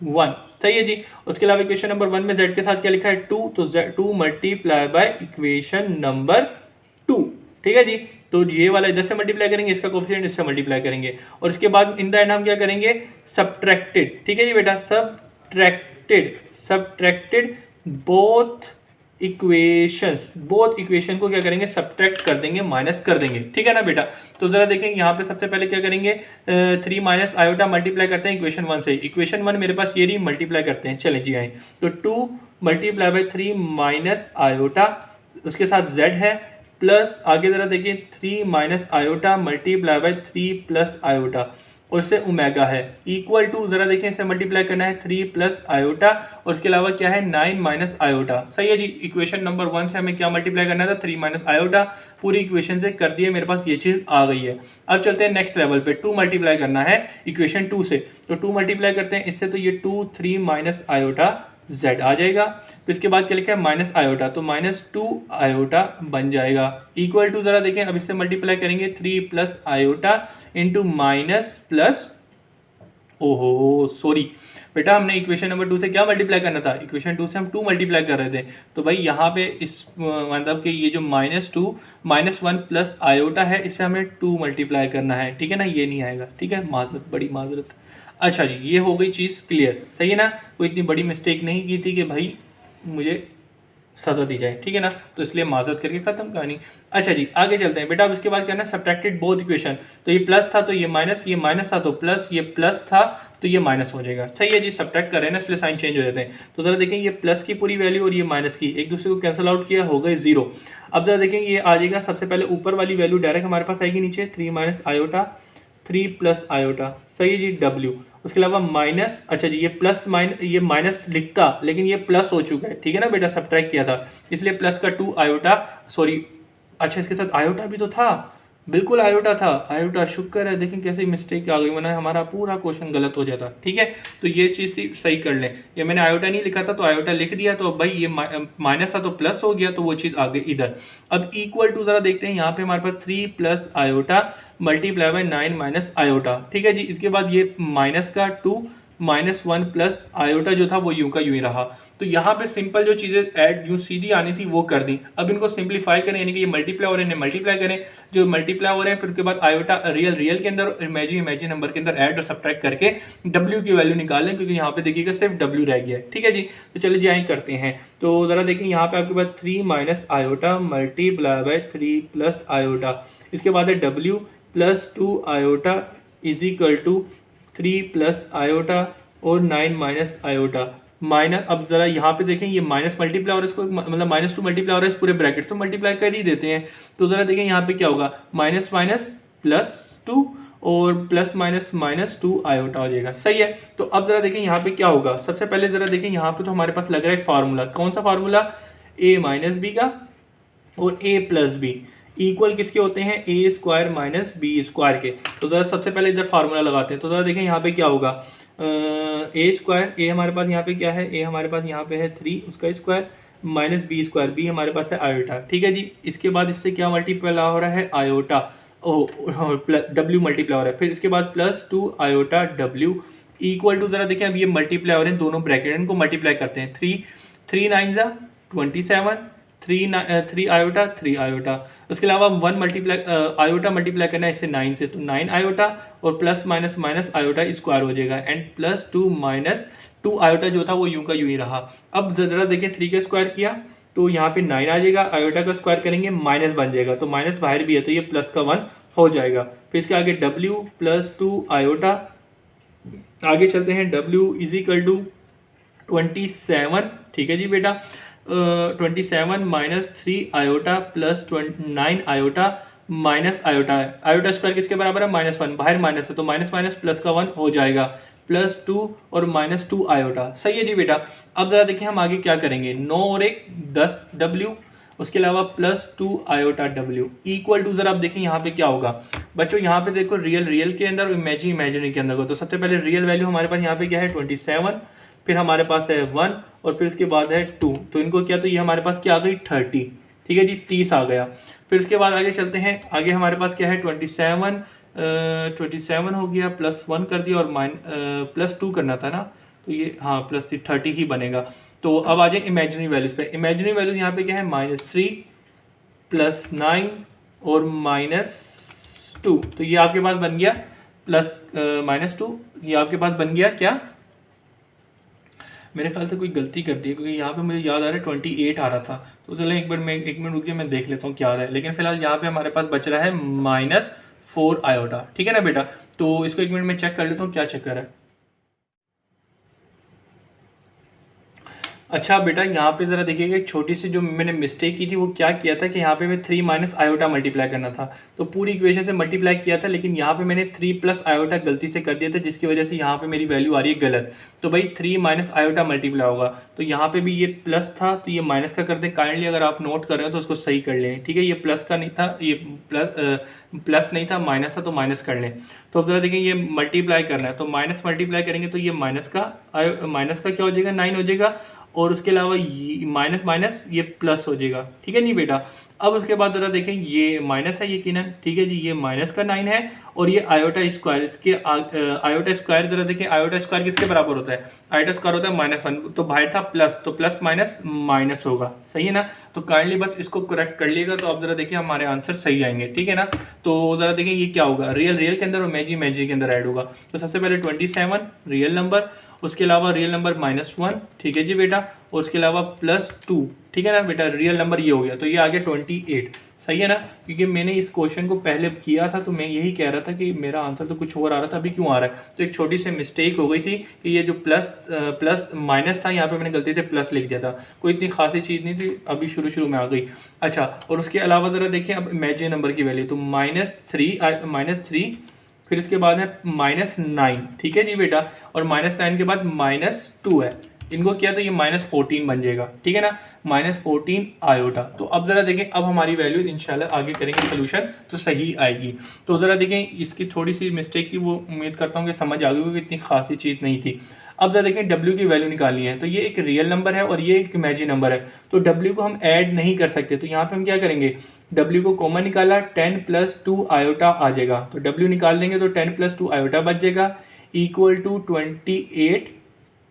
1, सही है जी। उसके अलावा इक्वेशन नंबर 1 में z के साथ क्या लिखा है 2, तो 2 मल्टीप्लाई बाय इक्वेशन नंबर 2, ठीक है जी। तो ये वाला इधर से मल्टीप्लाई करेंगे, इसका कोफिशिएंट इससे मल्टीप्लाई करेंगे, और इसके बाद इन द एंड हम क्या करेंगे सब्ट्रैक्टेड, ठीक है जी बेटा, subtracted both equations, both equation को क्या करेंगे, सब्ट्रैक्ट कर देंगे, माइनस कर देंगे, ठीक है ना बेटा। तो जरा देखें यहाँ पे सबसे पहले क्या करेंगे, 3 माइनस आयोटा मल्टीप्लाई करते हैं इक्वेशन 1 से। इक्वेशन 1 मेरे पास ये रही, मल्टीप्लाई करते हैं, चले जी आए। तो 2 मल्टीप्लाई बाई 3 माइनस आयोटा, उसके साथ z है, प्लस आगे जरा देखिए 3 minus iota multiply by 3 plus iota, और इससे ओमेगा है, इक्वल टू जरा देखें इसे मल्टीप्लाई करना है 3 प्लस आयोटा, और उसके अलावा क्या है 9 माइनस आयोटा। सही है जी। इक्वेशन नंबर 1 से हमें क्या मल्टीप्लाई करना था, 3 माइनस आयोटा, पूरी इक्वेशन से कर दिए, मेरे पास ये चीज़ आ गई है। अब चलते हैं नेक्स्ट लेवल पे, 2 मल्टीप्लाई करना है इक्वेशन 2 से। तो 2 मल्टीप्लाई करते हैं इससे, तो ये 2 3 माइनस आयोटा z आ जाएगा। फिर इसके बाद क्या लिखा है माइनस आयोटा, तो -2 आयोटा बन जाएगा, इक्वल टू जरा देखें अब इससे मल्टीप्लाई करेंगे 3 plus iota into minus plus, ओहो सॉरी बेटा, हमने इक्वेशन नंबर 2 से क्या मल्टीप्लाई करना था, इक्वेशन 2 से हम 2 मल्टीप्लाई कर रहे थे। तो भाई यहाँ पे इस मतलब कि ये जो -2 -1 प्लस आयोटा है, इससे हमें 2 मल्टीप्लाई करना है, ठीक है ना, ये नहीं आएगा, ठीक है, माजरत, बड़ी माजरत। अच्छा जी, ये हो गई चीज़ क्लियर, सही है ना, कोई इतनी बड़ी मिस्टेक नहीं की थी कि भाई मुझे सजा दी जाए, ठीक है ना, तो इसलिए माजरत करके ख़त्म कहानी। अच्छा जी, आगे चलते हैं बेटा। अब इसके बाद क्या है, सब्ट्रैक्टेड बोथ इक्वेशन, तो ये प्लस था तो ये माइनस था तो प्लस, ये प्लस था तो ये माइनस हो जाएगा। सही है जी, सब्ट्रैक्ट कर रहे हैं ना, इसलिए साइन चेंज हो जाते हैं। तो ज़रा देखें ये प्लस की पूरी वैल्यू और ये माइनस की, एक दूसरे को कैंसिल आउट किया, हो गए 0। अब जरा देखें ये आ जाएगा, सबसे पहले ऊपर वाली वैल्यू डायरेक्ट हमारे पास आएगी नीचे, 3 माइनस आयोटा 3 प्लस आयोटा, सही है जी, W। उसके अलावा माइनस, अच्छा जी, ये प्लस ये माइनस लिखता, लेकिन ये प्लस हो चुका है, ठीक है ना बेटा, सब्ट्रैक्ट किया था, इसलिए प्लस का 2 आयोटा, सॉरी, अच्छा इसके साथ आयोटा भी तो था, बिल्कुल आयोटा था, आयोटा, शुक्र है, देखें कैसे मिस्टेक आ गई, वरना हमारा पूरा क्वेश्चन गलत हो जाता, ठीक है। तो ये चीज़ सही कर लें, ये मैंने आयोटा नहीं लिखा था तो आयोटा लिख दिया, तो भाई ये माइनस था तो प्लस हो गया, तो वो चीज़ आ गई इधर। अब इक्वल टू ज़रा देखते हैं, यहाँ पे हमारे पास 3 plus iota multiply by 9 minus iota, ठीक है जी। इसके बाद ये माइनस का 2 -1 प्लस आयोटा जो था वो यूं का यूं ही रहा। तो यहाँ पे सिंपल जो चीज़ें ऐड यूं सीधी आनी थी वो कर दी। अब इनको सिंप्लीफाई करें, यानी कि ये मल्टीप्लाई हो रहे हैं, इन्हें मल्टीप्लाई करें, जो मल्टीप्लाई हो रहे हैं, फिर उसके बाद आयोटा रियल के अंदर, इमेजिन नंबर के अंदर ऐड और सब्ट्रैक्ट करके W की वैल्यू निकालें, क्योंकि यहाँ पे देखिएगा सिर्फ W रह गया है, ठीक है जी। तो चलिए जी आए करते हैं। तो ज़रा देखिए यहाँ पे आपके पास 3 minus iota multiply by 3 plus iota, इसके बाद है W plus 2 iota is equal to 3 plus iota और 9 माइनस आयोटा माइनस। अब जरा यहाँ पे देखें, ये माइनस मल्टीप्लाई और इसको मतलब -2 मल्टीप्लाई और इस पूरे ब्रैकेट से मल्टीप्लाई कर ही देते हैं। तो जरा देखें यहाँ पे क्या होगा, माइनस माइनस +2 और प्लस माइनस -2 आयोटा हो जाएगा, सही है। तो अब जरा देखें यहाँ पे क्या होगा, सबसे पहले जरा देखें यहाँ पे तो हमारे पास लग रहा है फार्मूला, कौन सा फार्मूला, a माइनस बी का और a प्लस बी इक्वल किसके होते हैं, a square minus b square के। तो ज़रा सबसे पहले इधर फार्मूला लगाते हैं। तो ज़रा देखें यहाँ पे क्या होगा, ए स्क्वायर, ए हमारे पास यहाँ पे क्या है, ए हमारे पास यहाँ पे है 3 उसका square minus b square, b हमारे पास है आयोटा, ठीक है जी। इसके बाद इससे क्या मल्टीप्लाई हो रहा है, आयोटा, प्लस W मल्टीप्लाई हो रहा है, फिर इसके बाद +2 आयोटा W इक्वल टू, ज़रा देखें अब ये मल्टीप्लाई हो रहे हैं दोनों ब्रैकेट, इनको मल्टीप्लाई करते हैं, 3 9 ज़ा 27, 3 आयोटा 3 आयोटा, उसके अलावा 1 मल्टीप्लाई आयोटा मल्टीप्लाई करना है इससे 9 से, तो 9 आयोटा और plus minus minus iota square हो जाएगा, एंड +2 -2 आयोटा जो था वो यूं का यूं ही रहा। अब ज़रा देखें 3 का स्क्वायर किया तो यहाँ पे 9 आ जाएगा, आयोटा का स्क्वायर करेंगे माइनस बन जाएगा, तो माइनस बाहर भी है तो ये प्लस का 1 हो जाएगा। फिर इसके आगे W +2 आयोटा, आगे चलते हैं, W इज इक्वल टू 27, ठीक है जी बेटा, 27 -3 iota plus 9 iota minus iota है, आयोटा स्क्वायर किसके बराबर है, -1, बाहर माइनस है तो माइनस माइनस प्लस का 1 हो जाएगा, +2 और -2 आयोटा, सही है जी बेटा। अब ज़रा देखिए हम आगे क्या करेंगे, 9 और 1 10 W, उसके अलावा +2 आयोटा W इक्वल टू, ज़रा आप देखें यहाँ पे क्या होगा बच्चों, यहाँ पे देखो रियल के अंदर और इमेजिनरी के अंदर को। तो सबसे पहले रियल वैल्यू हमारे पास यहाँ पे क्या है 27, फिर हमारे पास है 1 और फिर उसके बाद है 2, तो इनको क्या, तो ये हमारे पास क्या आ गई 30, ठीक है जी, 30 आ गया। फिर उसके बाद आगे चलते हैं, आगे हमारे पास क्या है 27 हो गया, +1 कर दिया और +2 करना था ना, तो ये हाँ +30 ही बनेगा। तो अब आ जाए इमेजिनरी वैल्यूज पे, इमेजिनरी वैल्यूज यहाँ पे क्या है -3 +9 और -2, तो ये आपके पास बन गया +-2, ये आपके पास बन गया क्या मेरे ख्याल से कोई गलती कर दी है, क्योंकि यहाँ पे मुझे याद आ रहा है 28 आ रहा था। तो चलो एक मिनट रुक जाइए, मैं देख लेता हूँ क्या आ रहा है। लेकिन फिलहाल यहाँ पे हमारे पास बच रहा है -4 आयोटा, ठीक है ना बेटा। तो इसको 1 मिनट में चेक कर लेता हूँ क्या चक्कर है। अच्छा बेटा, यहाँ पे ज़रा देखिएगा, एक छोटी सी जो मैंने मिस्टेक की थी वो क्या किया था कि यहाँ पे मैं 3 माइनस आयोटा मल्टीप्लाई करना था, तो पूरी इक्वेशन से मल्टीप्लाई किया था, लेकिन यहाँ पे मैंने 3 प्लस आयोटा गलती से कर दिया था, जिसकी वजह से यहाँ पे मेरी वैल्यू आ रही है गलत। तो भाई 3 माइनस आयोटा मल्टीप्लाई होगा, तो यहाँ पे भी ये प्लस था तो ये माइनस का कर दें। काइंडली अगर आप नोट कर रहे हो तो उसको सही कर लें, ठीक है। ये प्लस का नहीं था, ये प्लस नहीं था, माइनस था, तो माइनस कर लें। तो अब ज़रा देखें, ये मल्टीप्लाई करना है तो माइनस मल्टीप्लाई करेंगे तो ये माइनस का क्या हो जाएगा, 9 हो जाएगा। और उसके अलावा ये माइनस माइनस ये प्लस हो जाएगा, ठीक है नहीं बेटा। अब उसके बाद ज़रा देखें, ये माइनस है यकीनन, ठीक है जी, ये माइनस का 9 है। और ये आयोटा स्क्वायर, इसके आयोटा स्क्वायर ज़रा देखें, आयोटा स्क्वायर किसके बराबर होता है, आयोटा स्क्वायर होता है -1, तो बाहर था प्लस, तो प्लस माइनस माइनस होगा, सही है ना। तो काइंडली बस इसको करेक्ट कर लिएगा, तो आप ज़रा देखिए हमारे आंसर सही आएंगे, ठीक है ना। तो ज़रा देखिए ये क्या होगा, रियल रियल के अंदर और मैजी के अंदर ऐड होगा। तो सबसे पहले 27 रियल नंबर, उसके अलावा रियल नंबर -1, ठीक है जी बेटा, और उसके अलावा +2, ठीक है ना बेटा, रियल नंबर ये हो गया, तो ये आ गया 28, सही है ना। क्योंकि मैंने इस क्वेश्चन को पहले किया था तो मैं यही कह रहा था कि मेरा आंसर तो कुछ और आ रहा था, अभी क्यों आ रहा है। तो एक छोटी सी मिस्टेक हो गई थी कि ये जो प्लस माइनस था, यहाँ पे मैंने गलती से प्लस लिख दिया था, कोई इतनी खासी चीज़ नहीं थी, अभी शुरू में आ गई। अच्छा, और उसके अलावा ज़रा देखिए अब इमेजिन नंबर की वैल्यू, तो -3, फिर इसके बाद है -9, ठीक है जी बेटा, और -9 के बाद -2 है, इनको किया तो ये -14 बन जाएगा, ठीक है ना, -14 आयोटा। तो अब ज़रा देखें, अब हमारी वैल्यू इंशाल्लाह आगे करेंगे सोल्यूशन तो सही आएगी। तो ज़रा देखें, इसकी थोड़ी सी मिस्टेक थी, वो उम्मीद करता हूँ कि समझ आ गई होगी, इतनी खासी चीज़ नहीं थी। अब ज़रा देखें, W की वैल्यू निकालनी है, तो ये एक रियल नंबर है और ये एक इमेजिन नंबर है, तो W को हम ऐड नहीं कर सकते, तो यहाँ पे हम क्या करेंगे, W को कॉमन निकाला, 10 + 2 आयोटा आ जाएगा, तो W निकाल देंगे तो 10 + 2 आयोटा बच जाएगा, इक्वल टू 28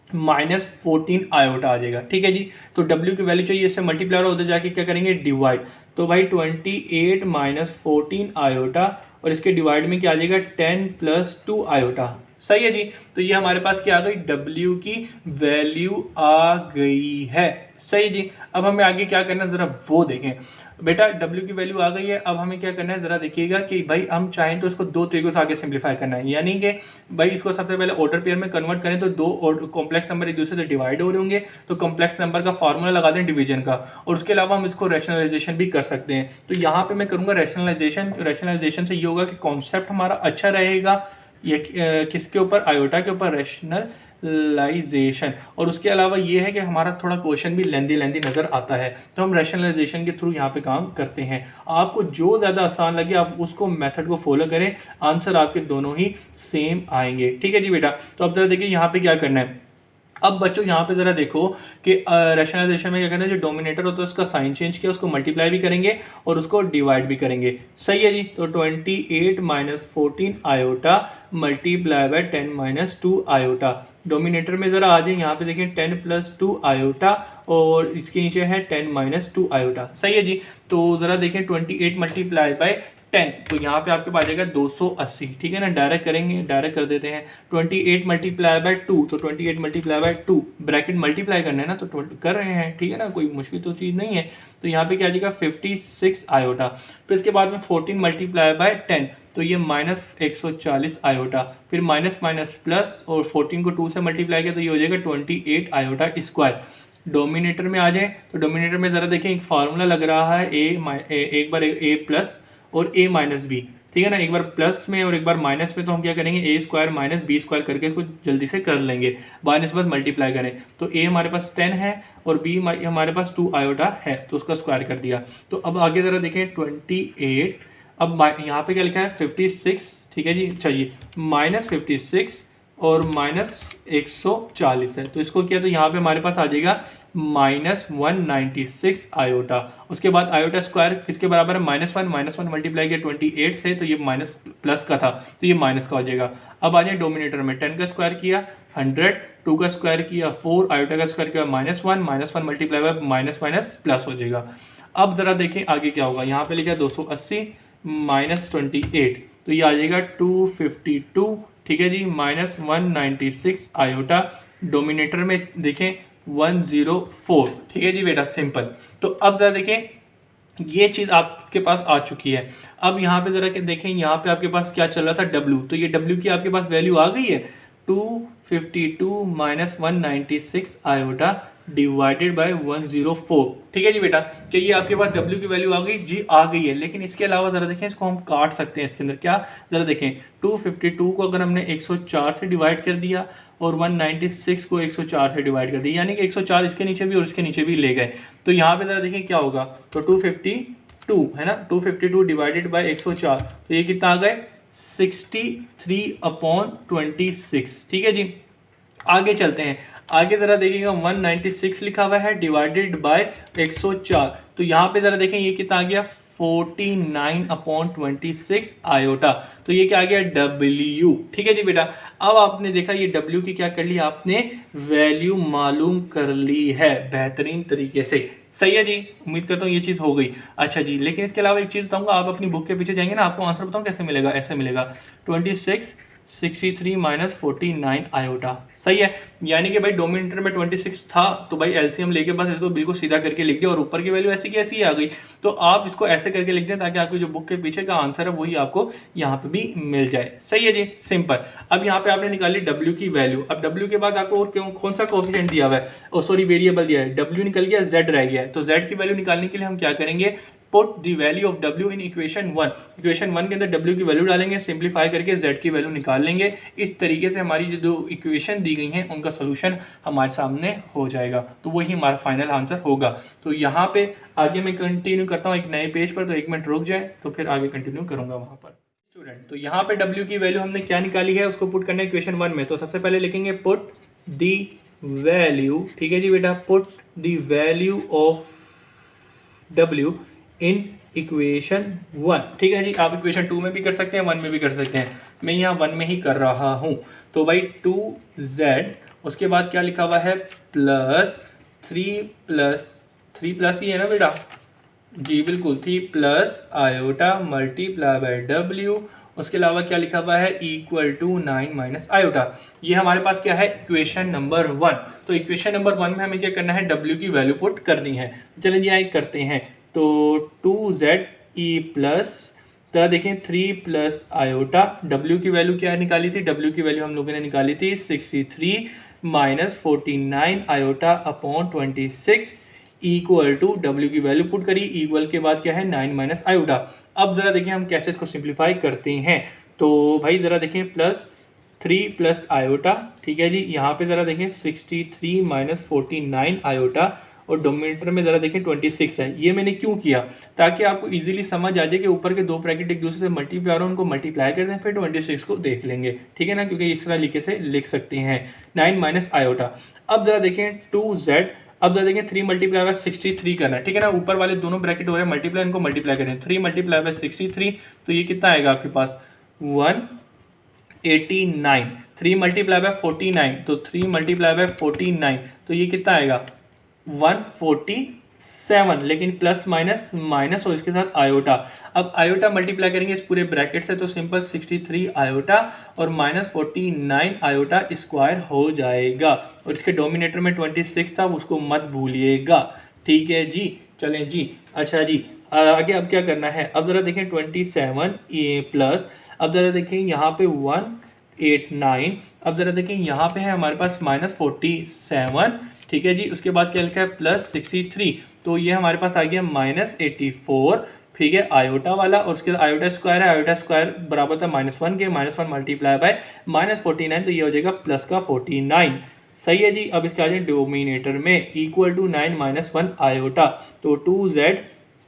-14 आयोटा आ जाएगा, ठीक है जी। तो W की वैल्यू चाहिए, इससे मल्टीप्लाई होते जाके क्या करेंगे, डिवाइड, तो भाई 28 -14 आयोटा, और इसके डिवाइड में क्या आ जाएगा, 10 + 2 आयोटा, सही है जी। तो ये हमारे पास क्या आ गई, W की वैल्यू आ गई है, सही जी। अब हमें आगे क्या करना है ज़रा वो देखें बेटा, W की वैल्यू आ गई है, अब हमें क्या करना है ज़रा देखिएगा कि भाई हम चाहें तो इसको 2 तरीकों से आगे सिंप्लीफाई करना है, यानी कि भाई इसको सबसे पहले ऑर्डर पेयर में कन्वर्ट करें तो 2 कॉम्प्लेक्स नंबर एक दूसरे से डिवाइड हो रहे होंगे, तो कॉम्प्लेक्स नंबर का फार्मूला लगा दें डिवीजन का, और उसके अलावा हम इसको रैशनलाइजेशन भी कर सकते हैं। तो यहाँ पर मैं करूँगा रैशनलाइजेशन से ये होगा कि कॉन्सेप्ट हमारा अच्छा रहेगा, ये किसके ऊपर, आयोटा के ऊपर, रैशनलाइजेशन। और उसके अलावा ये है कि हमारा थोड़ा क्वेश्चन भी लेंदी नज़र आता है, तो हम रैशनलाइजेशन के थ्रू यहाँ पे काम करते हैं। आपको जो ज़्यादा आसान लगे आप उसको मेथड को फॉलो करें, आंसर आपके दोनों ही सेम आएंगे, ठीक है जी बेटा। तो अब ज़रा देखिए यहाँ पे क्या करना है। अब बच्चों यहाँ पे ज़रा देखो कि रैशनलाइजेशन में क्या कहते हैं, जो डोमिनेटर होता है उसका साइन चेंज किया, उसको मल्टीप्लाई भी करेंगे और उसको डिवाइड भी करेंगे, सही है जी। तो 28 -14 iota multiply bye 10 - 2 iota, dominator में ज़रा आ जाए, यहाँ पे देखें 10 + 2 आयोटा, और इसके नीचे है 10 - 2 आयोटा, सही है जी। तो ज़रा देखें 28 मल्टीप्लाई बाय 10, तो यहाँ पे आपके पास जाएगा 280, ठीक है ना। डायरेक्ट करेंगे, डायरेक्ट कर देते हैं, 28 मल्टीप्लाई बाय 2, तो 28 मल्टीप्लाई बाय 2, ब्रैकेट मल्टीप्लाई करना है ना, तो कर रहे हैं, ठीक है ना, कोई मुश्किल तो चीज़ नहीं है। तो यहाँ पे क्या आ जाएगा 56 आयोटा, फिर इसके बाद में 14 मल्टीप्लाई बाय 10, तो ये -140 आयोटा, फिर माइनस माइनस प्लस, और 14 को 2 से मल्टीप्लाई किया तो ये हो जाएगा 28 आयोटा स्क्वायर। डोमिनेटर में आ जाए, तो डोमिनेटर में ज़रा देखें, एक फार्मूला लग रहा है, एक बार a प्लस और a माइनस बी, ठीक है ना, एक बार प्लस में और एक बार माइनस में, तो हम क्या करेंगे a² - b² करके कुछ जल्दी से कर लेंगे, बानस्बत मल्टीप्लाई करें, तो a हमारे पास 10 है और b हमारे पास 2 आयोटा है, तो उसका स्क्वायर कर दिया। तो अब आगे ज़रा देखें 28, अब यहाँ पे क्या लिखा है 56, ठीक है जी, चाहिए -56 और -140 है, तो इसको किया तो यहाँ पे हमारे पास आ जाएगा -196 आयोटा। उसके बाद आयोटा स्क्वायर किसके बराबर है, -1 मल्टीप्लाई किया 28 से, तो ये माइनस प्लस का था, तो ये माइनस का हो जाएगा। अब आ जाए डोमिनेटर में, 10 का स्क्वायर किया 100, 2 का स्क्वायर किया 4, आयोटा का स्क्वायर किया -1 मल्टीप्लाई बाय माइनस प्लस हो जाएगा। अब ज़रा देखें आगे क्या होगा, यहाँ पे लिखा 280 -28, तो ये आ जाएगा 252, ठीक है जी, -196 आयोटा डोमिनेटर में देखें 104, ठीक है जी बेटा, सिंपल। तो अब ज़रा देखें ये चीज़ आपके पास आ चुकी है। अब यहाँ पे ज़रा देखें, यहाँ पे आपके पास क्या चल रहा था, W, तो ये W की आपके पास वैल्यू आ गई है 252 माइनस 196 आयोटा डिवाइडेड बाय 104, ठीक है जी बेटा। क्या ये आपके पास W की वैल्यू आ गई? जी आ गई है। लेकिन इसके अलावा ज़रा देखें, इसको हम काट सकते हैं इसके अंदर। क्या? ज़रा देखें, 252 को अगर हमने 104 से डिवाइड कर दिया और 196 को 104 से डिवाइड कर दिया, यानी कि 104 इसके नीचे भी और इसके नीचे भी ले गए, तो यहाँ पे ज़रा देखें क्या होगा। तो 252 है ना, 252 डिवाइडेड बाय 104, तो ये कितना आ गए 63/26, ठीक है जी। आगे चलते हैं, आगे ज़रा देखिएगा 196 लिखा हुआ है डिवाइडेड बाय 104, तो यहाँ पे ज़रा देखें ये कितना आ गया 49/26 आयोटा, तो ये क्या आ गया W, ठीक है जी बेटा। अब आपने देखा ये W की क्या कर ली, आपने वैल्यू मालूम कर ली है बेहतरीन तरीके से, सही है जी। उम्मीद करता हूँ ये चीज़ हो गई। अच्छा जी, लेकिन इसके अलावा एक चीज़ बताऊँगा, आप अपनी बुक के पीछे जाएंगे ना, आपको आंसर बताऊँ कैसे मिलेगा, ऐसे मिलेगा 2663 माइनस 49 आयोटा, सही है। यानी कि भाई डोमिनेटर में 26 था, तो भाई एलसीएम लेके बस इसको बिल्कुल सीधा करके लिख दिया और ऊपर की वैल्यू ऐसी की ऐसी आ गई। तो आप इसको ऐसे करके लिख दें ताकि आपकी जो बुक के पीछे का आंसर है वही आपको यहाँ पे भी मिल जाए, सही है जी, सिंपल। अब यहाँ पे आपने निकाली W की वैल्यू। अब W के बाद आपको और कौन सा कोएफिशिएंट दिया हुआ है, सॉरी वेरिएबल दिया है, W निकल गया, Z रह गया है। तो Z की वैल्यू निकालने के लिए हम क्या करेंगे, put the value of W in equation 1। Equation 1 के अंदर W की वैल्यू डालेंगे, सिंप्लीफाई करके Z की वैल्यू निकाल लेंगे। इस तरीके से हमारी जो इक्वेशन दी गई हैं उनका सोल्यूशन हमारे सामने हो जाएगा, तो वही हमारा फाइनल आंसर होगा। तो यहाँ पे आगे मैं कंटिन्यू करता हूँ एक नए पेज पर, तो 1 मिनट रुक जाए तो फिर आगे कंटिन्यू करूँगा वहाँ पर। स्टूडेंट, तो यहाँ पे W की वैल्यू हमने क्या निकाली है, उसको पुट करना है इक्वेशन 1 में। तो सबसे पहले लिखेंगे पुट दी वैल्यू, ठीक है जी बेटा, put the value of W in equation 1, ठीक है जी। आप इक्वेशन 2 में भी कर सकते हैं, 1 में भी कर सकते हैं, मैं यहाँ 1 में ही कर रहा हूँ। तो भाई 2Z, उसके बाद क्या लिखा हुआ है, प्लस 3 प्लस ही है ना बेटा, जी बिल्कुल, 3 plus iota multiply by W, उसके अलावा क्या लिखा हुआ है, इक्वल टू 9 माइनस आयोटा। ये हमारे पास क्या है, इक्वेशन नंबर 1। तो इक्वेशन नंबर 1 में हमें क्या करना है, W की वैल्यू पुट करनी है। चलिए जी आइए करते हैं। तो 2ZE प्लस, तरह देखें 3 प्लस आयोटा, W की वैल्यू क्या निकाली थी, W की वैल्यू हम लोगों ने निकाली थी 63 minus 49 iota upon 26 equal to W की वैल्यू पुट करी, इक्वल के बाद क्या है 9 माइनस आयोटा। अब ज़रा देखिए हम कैसे इसको सिंप्लीफाई करते हैं। तो भाई ज़रा देखें प्लस 3 प्लस आयोटा, ठीक है जी। यहाँ पे ज़रा देखें 63 माइनस 49 आयोटा और डोमिनेटर में ज़रा देखें 26 है। ये मैंने क्यों किया, ताकि आपको इजीली समझ आ जाए कि ऊपर के दो ब्रैकेट एक दूसरे से मल्टीप्लाई हो, उनको मल्टीप्लाई करते हैं फिर 26 को देख लेंगे, ठीक है ना, क्योंकि इस तरह लिखे से लिख सकते हैं 9 माइनस आयोटा। अब ज़रा देखें 2Z, अब जरा देखें 3 मल्टीप्लाई बाय 63 करना है, ठीक है ना, ऊपर वाले दोनों ब्रैकेट हो रहे हैं मल्टीप्लाई, इनको मल्टीप्लाई करें, 3 मल्टीप्लाई बाय 63, तो ये कितना आएगा आपके पास 189, 3 मल्टीप्लाई बाय 49, तो 3 मल्टीप्लाई बाय 49, तो ये कितना आएगा 147, लेकिन प्लस माइनस माइनस और इसके साथ आयोटा। अब आयोटा मल्टीप्लाई करेंगे इस पूरे ब्रैकेट से, तो सिंपल 63 आयोटा और माइनस 49 आयोटा स्क्वायर हो जाएगा, और इसके डोमिनेटर में 26 था उसको मत भूलिएगा, ठीक है जी। चलें जी, अच्छा जी आगे अब क्या करना है, अब ज़रा देखें 27 प्लस, अब ज़रा देखें यहाँ पे 189, अब ज़रा देखें यहाँ पे है हमारे पास माइनस 47, ठीक है जी। उसके बाद क्या लिखा है प्लस 63, तो ये हमारे पास आ गया माइनस 84, ठीक है, आयोटा वाला, और उसके बाद आयोटा स्क्वायर है, आयोटा स्क्वायर बराबर था -1 के, -1 मल्टीप्लाई बाय -49, तो ये हो जाएगा प्लस का 49, सही है जी। अब इसके आ जाए डोमिनेटर में इक्वल टू 9 माइनस 1 आयोटा, तो 2Z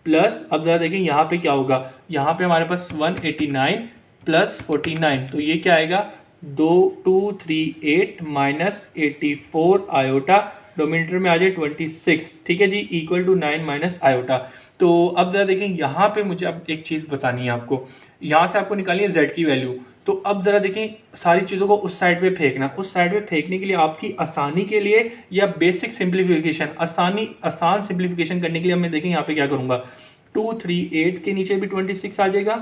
प्लस, अब ज़रा देखें यहाँ पे क्या होगा, यहाँ पे हमारे पास 189 प्लस 49, तो ये क्या आएगा 2238 माइनस 84 आयोटा, डोमिनेटर में आ जाए 26, ठीक है जी, इक्वल टू 9 माइनस आयोटा। तो अब ज़रा देखें यहाँ पे मुझे अब एक चीज़ बतानी है आपको, यहाँ से आपको निकालनी है Z की वैल्यू। तो अब ज़रा देखें सारी चीज़ों को उस साइड पे फेंकना, उस साइड पे फेंकने के लिए आपकी आसानी के लिए या बेसिक सिंप्लीफिकेशन, आसान सिंप्लीफिकेशन करने के लिए मैं देखें यहाँ पे क्या करूँगा, 238 के नीचे भी 26 आ जाएगा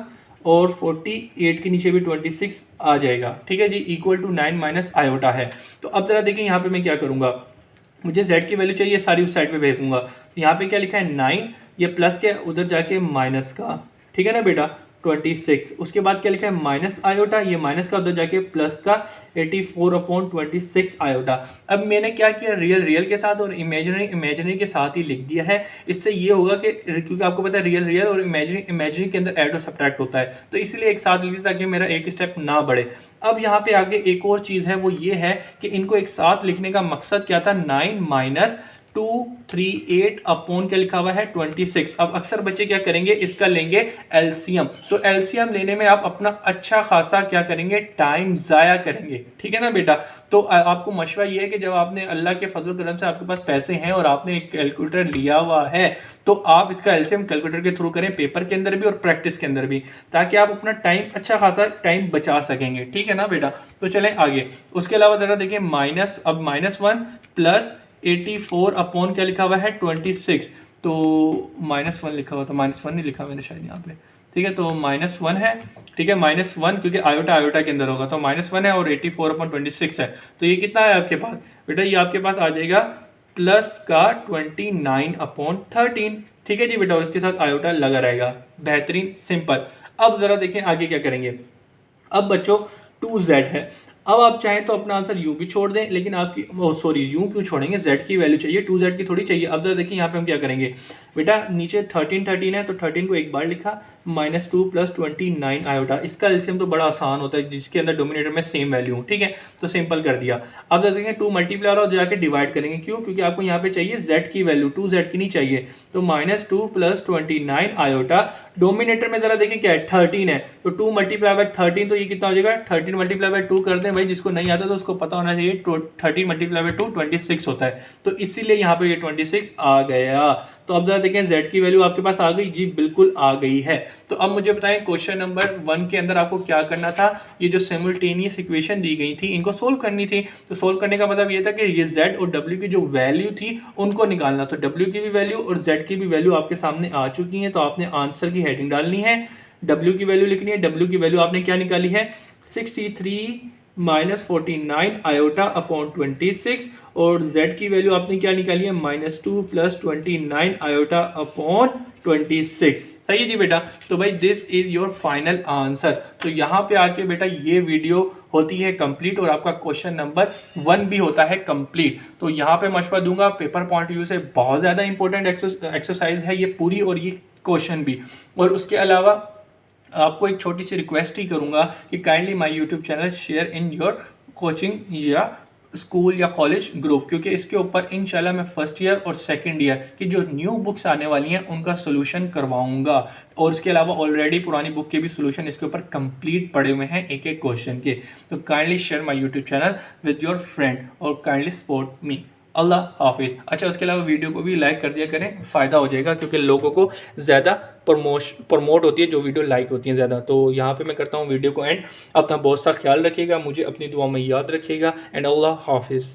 और 48 के नीचे भी 26 आ जाएगा, ठीक है जी, इक्वल टू 9 माइनस आयोटा है। तो अब ज़रा देखिए यहाँ पे मैं क्या करूँगा, मुझे z की वैल्यू चाहिए, सारी उस साइड पे भेजूंगा। तो यहाँ पे क्या लिखा है 9, ये प्लस के उधर जाके माइनस का, ठीक है ना बेटा 26। उसके बाद क्या लिखा है माइनस आयोटा, ये माइनस का उधर जाके प्लस का 84/26 आयोटा। अब मैंने क्या किया, रियल के साथ और इमेजिनरी के साथ ही लिख दिया है। इससे ये होगा कि क्योंकि आपको पता है रियल और इमेजिनरी के अंदर ऐड और सब्ट्रैक्ट होता है, तो इसलिए एक साथ लिख दिया ताकि मेरा एक स्टेप ना बढ़े। अब यहाँ पे आगे एक और चीज़ है, वो ये है कि इनको एक साथ लिखने का मकसद क्या था, 9 माइनस 238 अपॉन क्या लिखा हुआ है 26। अब अक्सर बच्चे क्या करेंगे, इसका लेंगे एलसीएम। तो एलसीएम लेने में आप अपना अच्छा खासा क्या करेंगे, टाइम ज़ाया करेंगे, ठीक है ना बेटा। तो आपको मशवरा ये है कि जब आपने अल्लाह के फजल करम से आपके पास पैसे हैं और आपने एक कैलकुलेटर लिया हुआ है, तो आप इसका एलसीएम कैलकुलेटर के थ्रू करें, पेपर के अंदर भी और प्रैक्टिस के अंदर भी, ताकि आप अपना टाइम अच्छा खासा टाइम बचा सकेंगे, ठीक है ना बेटा। तो चलें आगे। उसके अलावा ज़रा देखिए माइनस, अब -1 प्लस 84 अपॉन क्या लिखा हुआ है 26। तो -1 लिखा हुआ था, -1 नहीं लिखा मैंने शायद यहाँ पे, ठीक है। तो -1 है, ठीक है, -1 क्योंकि आयोटा के अंदर होगा, तो -1 है और 84/26 है। तो ये कितना है आपके पास बेटा, ये आपके पास आ जाएगा प्लस का 29/13, ठीक है जी बेटा, और इसके साथ आयोटा लगा रहेगा। बेहतरीन, सिंपल। अब ज़रा देखें आगे क्या करेंगे। अब बच्चों 2z है। अब आप चाहें तो अपना आंसर u भी छोड़ दें, लेकिन आपकी सॉरी u क्यों छोड़ेंगे, z की वैल्यू चाहिए, 2z की थोड़ी चाहिए। अब जरा देखिए यहाँ पे हम क्या करेंगे बेटा, नीचे 13 है तो 13 को एक बार लिखा, -2 प्लस 29 आयोटा। इसका एलसीएम तो बड़ा आसान होता है, जिसके अंदर डोमिनेटर में सेम वैल्यू हो, ठीक है, तो सिंपल कर दिया। अब जरा देखिए 2 मल्टीप्लाई और जाके डिवाइड करेंगे, क्यों, क्योंकि आपको यहाँ पे चाहिए z की वैल्यू, 2z की नहीं चाहिए। तो -2 प्लस 29 आयोटा, डोमिनेटर में जरा देखिए क्या है 13 है, तो 2 मल्टीप्लाई बाय 13, तो ये कितना हो जाएगा 13 मल्टीप्लाई बाय 2 कर दें भाई, जिसको नहीं आता तो उसको पता होना चाहिए 13 मल्टीप्लाई बाय 2 26 होता है, तो इसीलिए यहाँ पे ये 26 आ गया। तो अब जरा देखें z की वैल्यू आपके पास आ गई जी, बिल्कुल आ गई है। तो अब मुझे बताएं क्वेश्चन नंबर 1 के अंदर आपको क्या करना था, ये जो सिमुल्टेनियस इक्वेशन दी गई थी इनको सोल्व करनी थी। तो सोल्व करने का मतलब ये था कि ये z और w की जो वैल्यू थी उनको निकालना। तो w की भी वैल्यू और z की भी वैल्यू आपके सामने आ चुकी है, तो आपने आंसर की हेडिंग डालनी है, w की वैल्यू लिखनी है। w की वैल्यू आपने क्या निकाली है 63 -49 आयोटा अपॉन 26, और z की वैल्यू आपने क्या निकाली है -2 प्लस 29 आयोटा अपॉन 26। सही है जी बेटा। तो भाई this is your final answer. तो यहाँ पे आके बेटा ये वीडियो होती है कंप्लीट और आपका क्वेश्चन नंबर 1 भी होता है कंप्लीट। तो यहाँ पे मशवरा दूंगा, पेपर पॉइंट व्यू से बहुत ज़्यादा इंपॉर्टेंट एक्सरसाइज है ये पूरी और ये क्वेश्चन भी। और उसके अलावा आपको एक छोटी सी रिक्वेस्ट ही करूँगा कि kindly my YouTube channel share in your coaching या स्कूल या कॉलेज ग्रुप, क्योंकि इसके ऊपर इंशाल्लाह मैं फर्स्ट ईयर और सेकंड ईयर की जो न्यू बुक्स आने वाली हैं उनका सोल्यूशन करवाऊंगा। और इसके अलावा ऑलरेडी पुरानी बुक के भी सोल्यूशन इसके ऊपर कंप्लीट पड़े हुए हैं एक एक क्वेश्चन के। तो kindly share my YouTube channel with your friend और काइंडली सपोर्ट मी। अल्लाह हाफिज़। अच्छा, उसके अलावा वीडियो को भी लाइक कर दिया करें, फ़ायदा हो जाएगा, क्योंकि लोगों को ज़्यादा प्रमोट होती है जो वीडियो लाइक होती हैं ज़्यादा। तो यहाँ पे मैं करता हूँ वीडियो को एंड। अपना बहुत सा ख्याल रखिएगा, मुझे अपनी दुआ में याद रखिएगा एंड अल्लाह हाफिज़।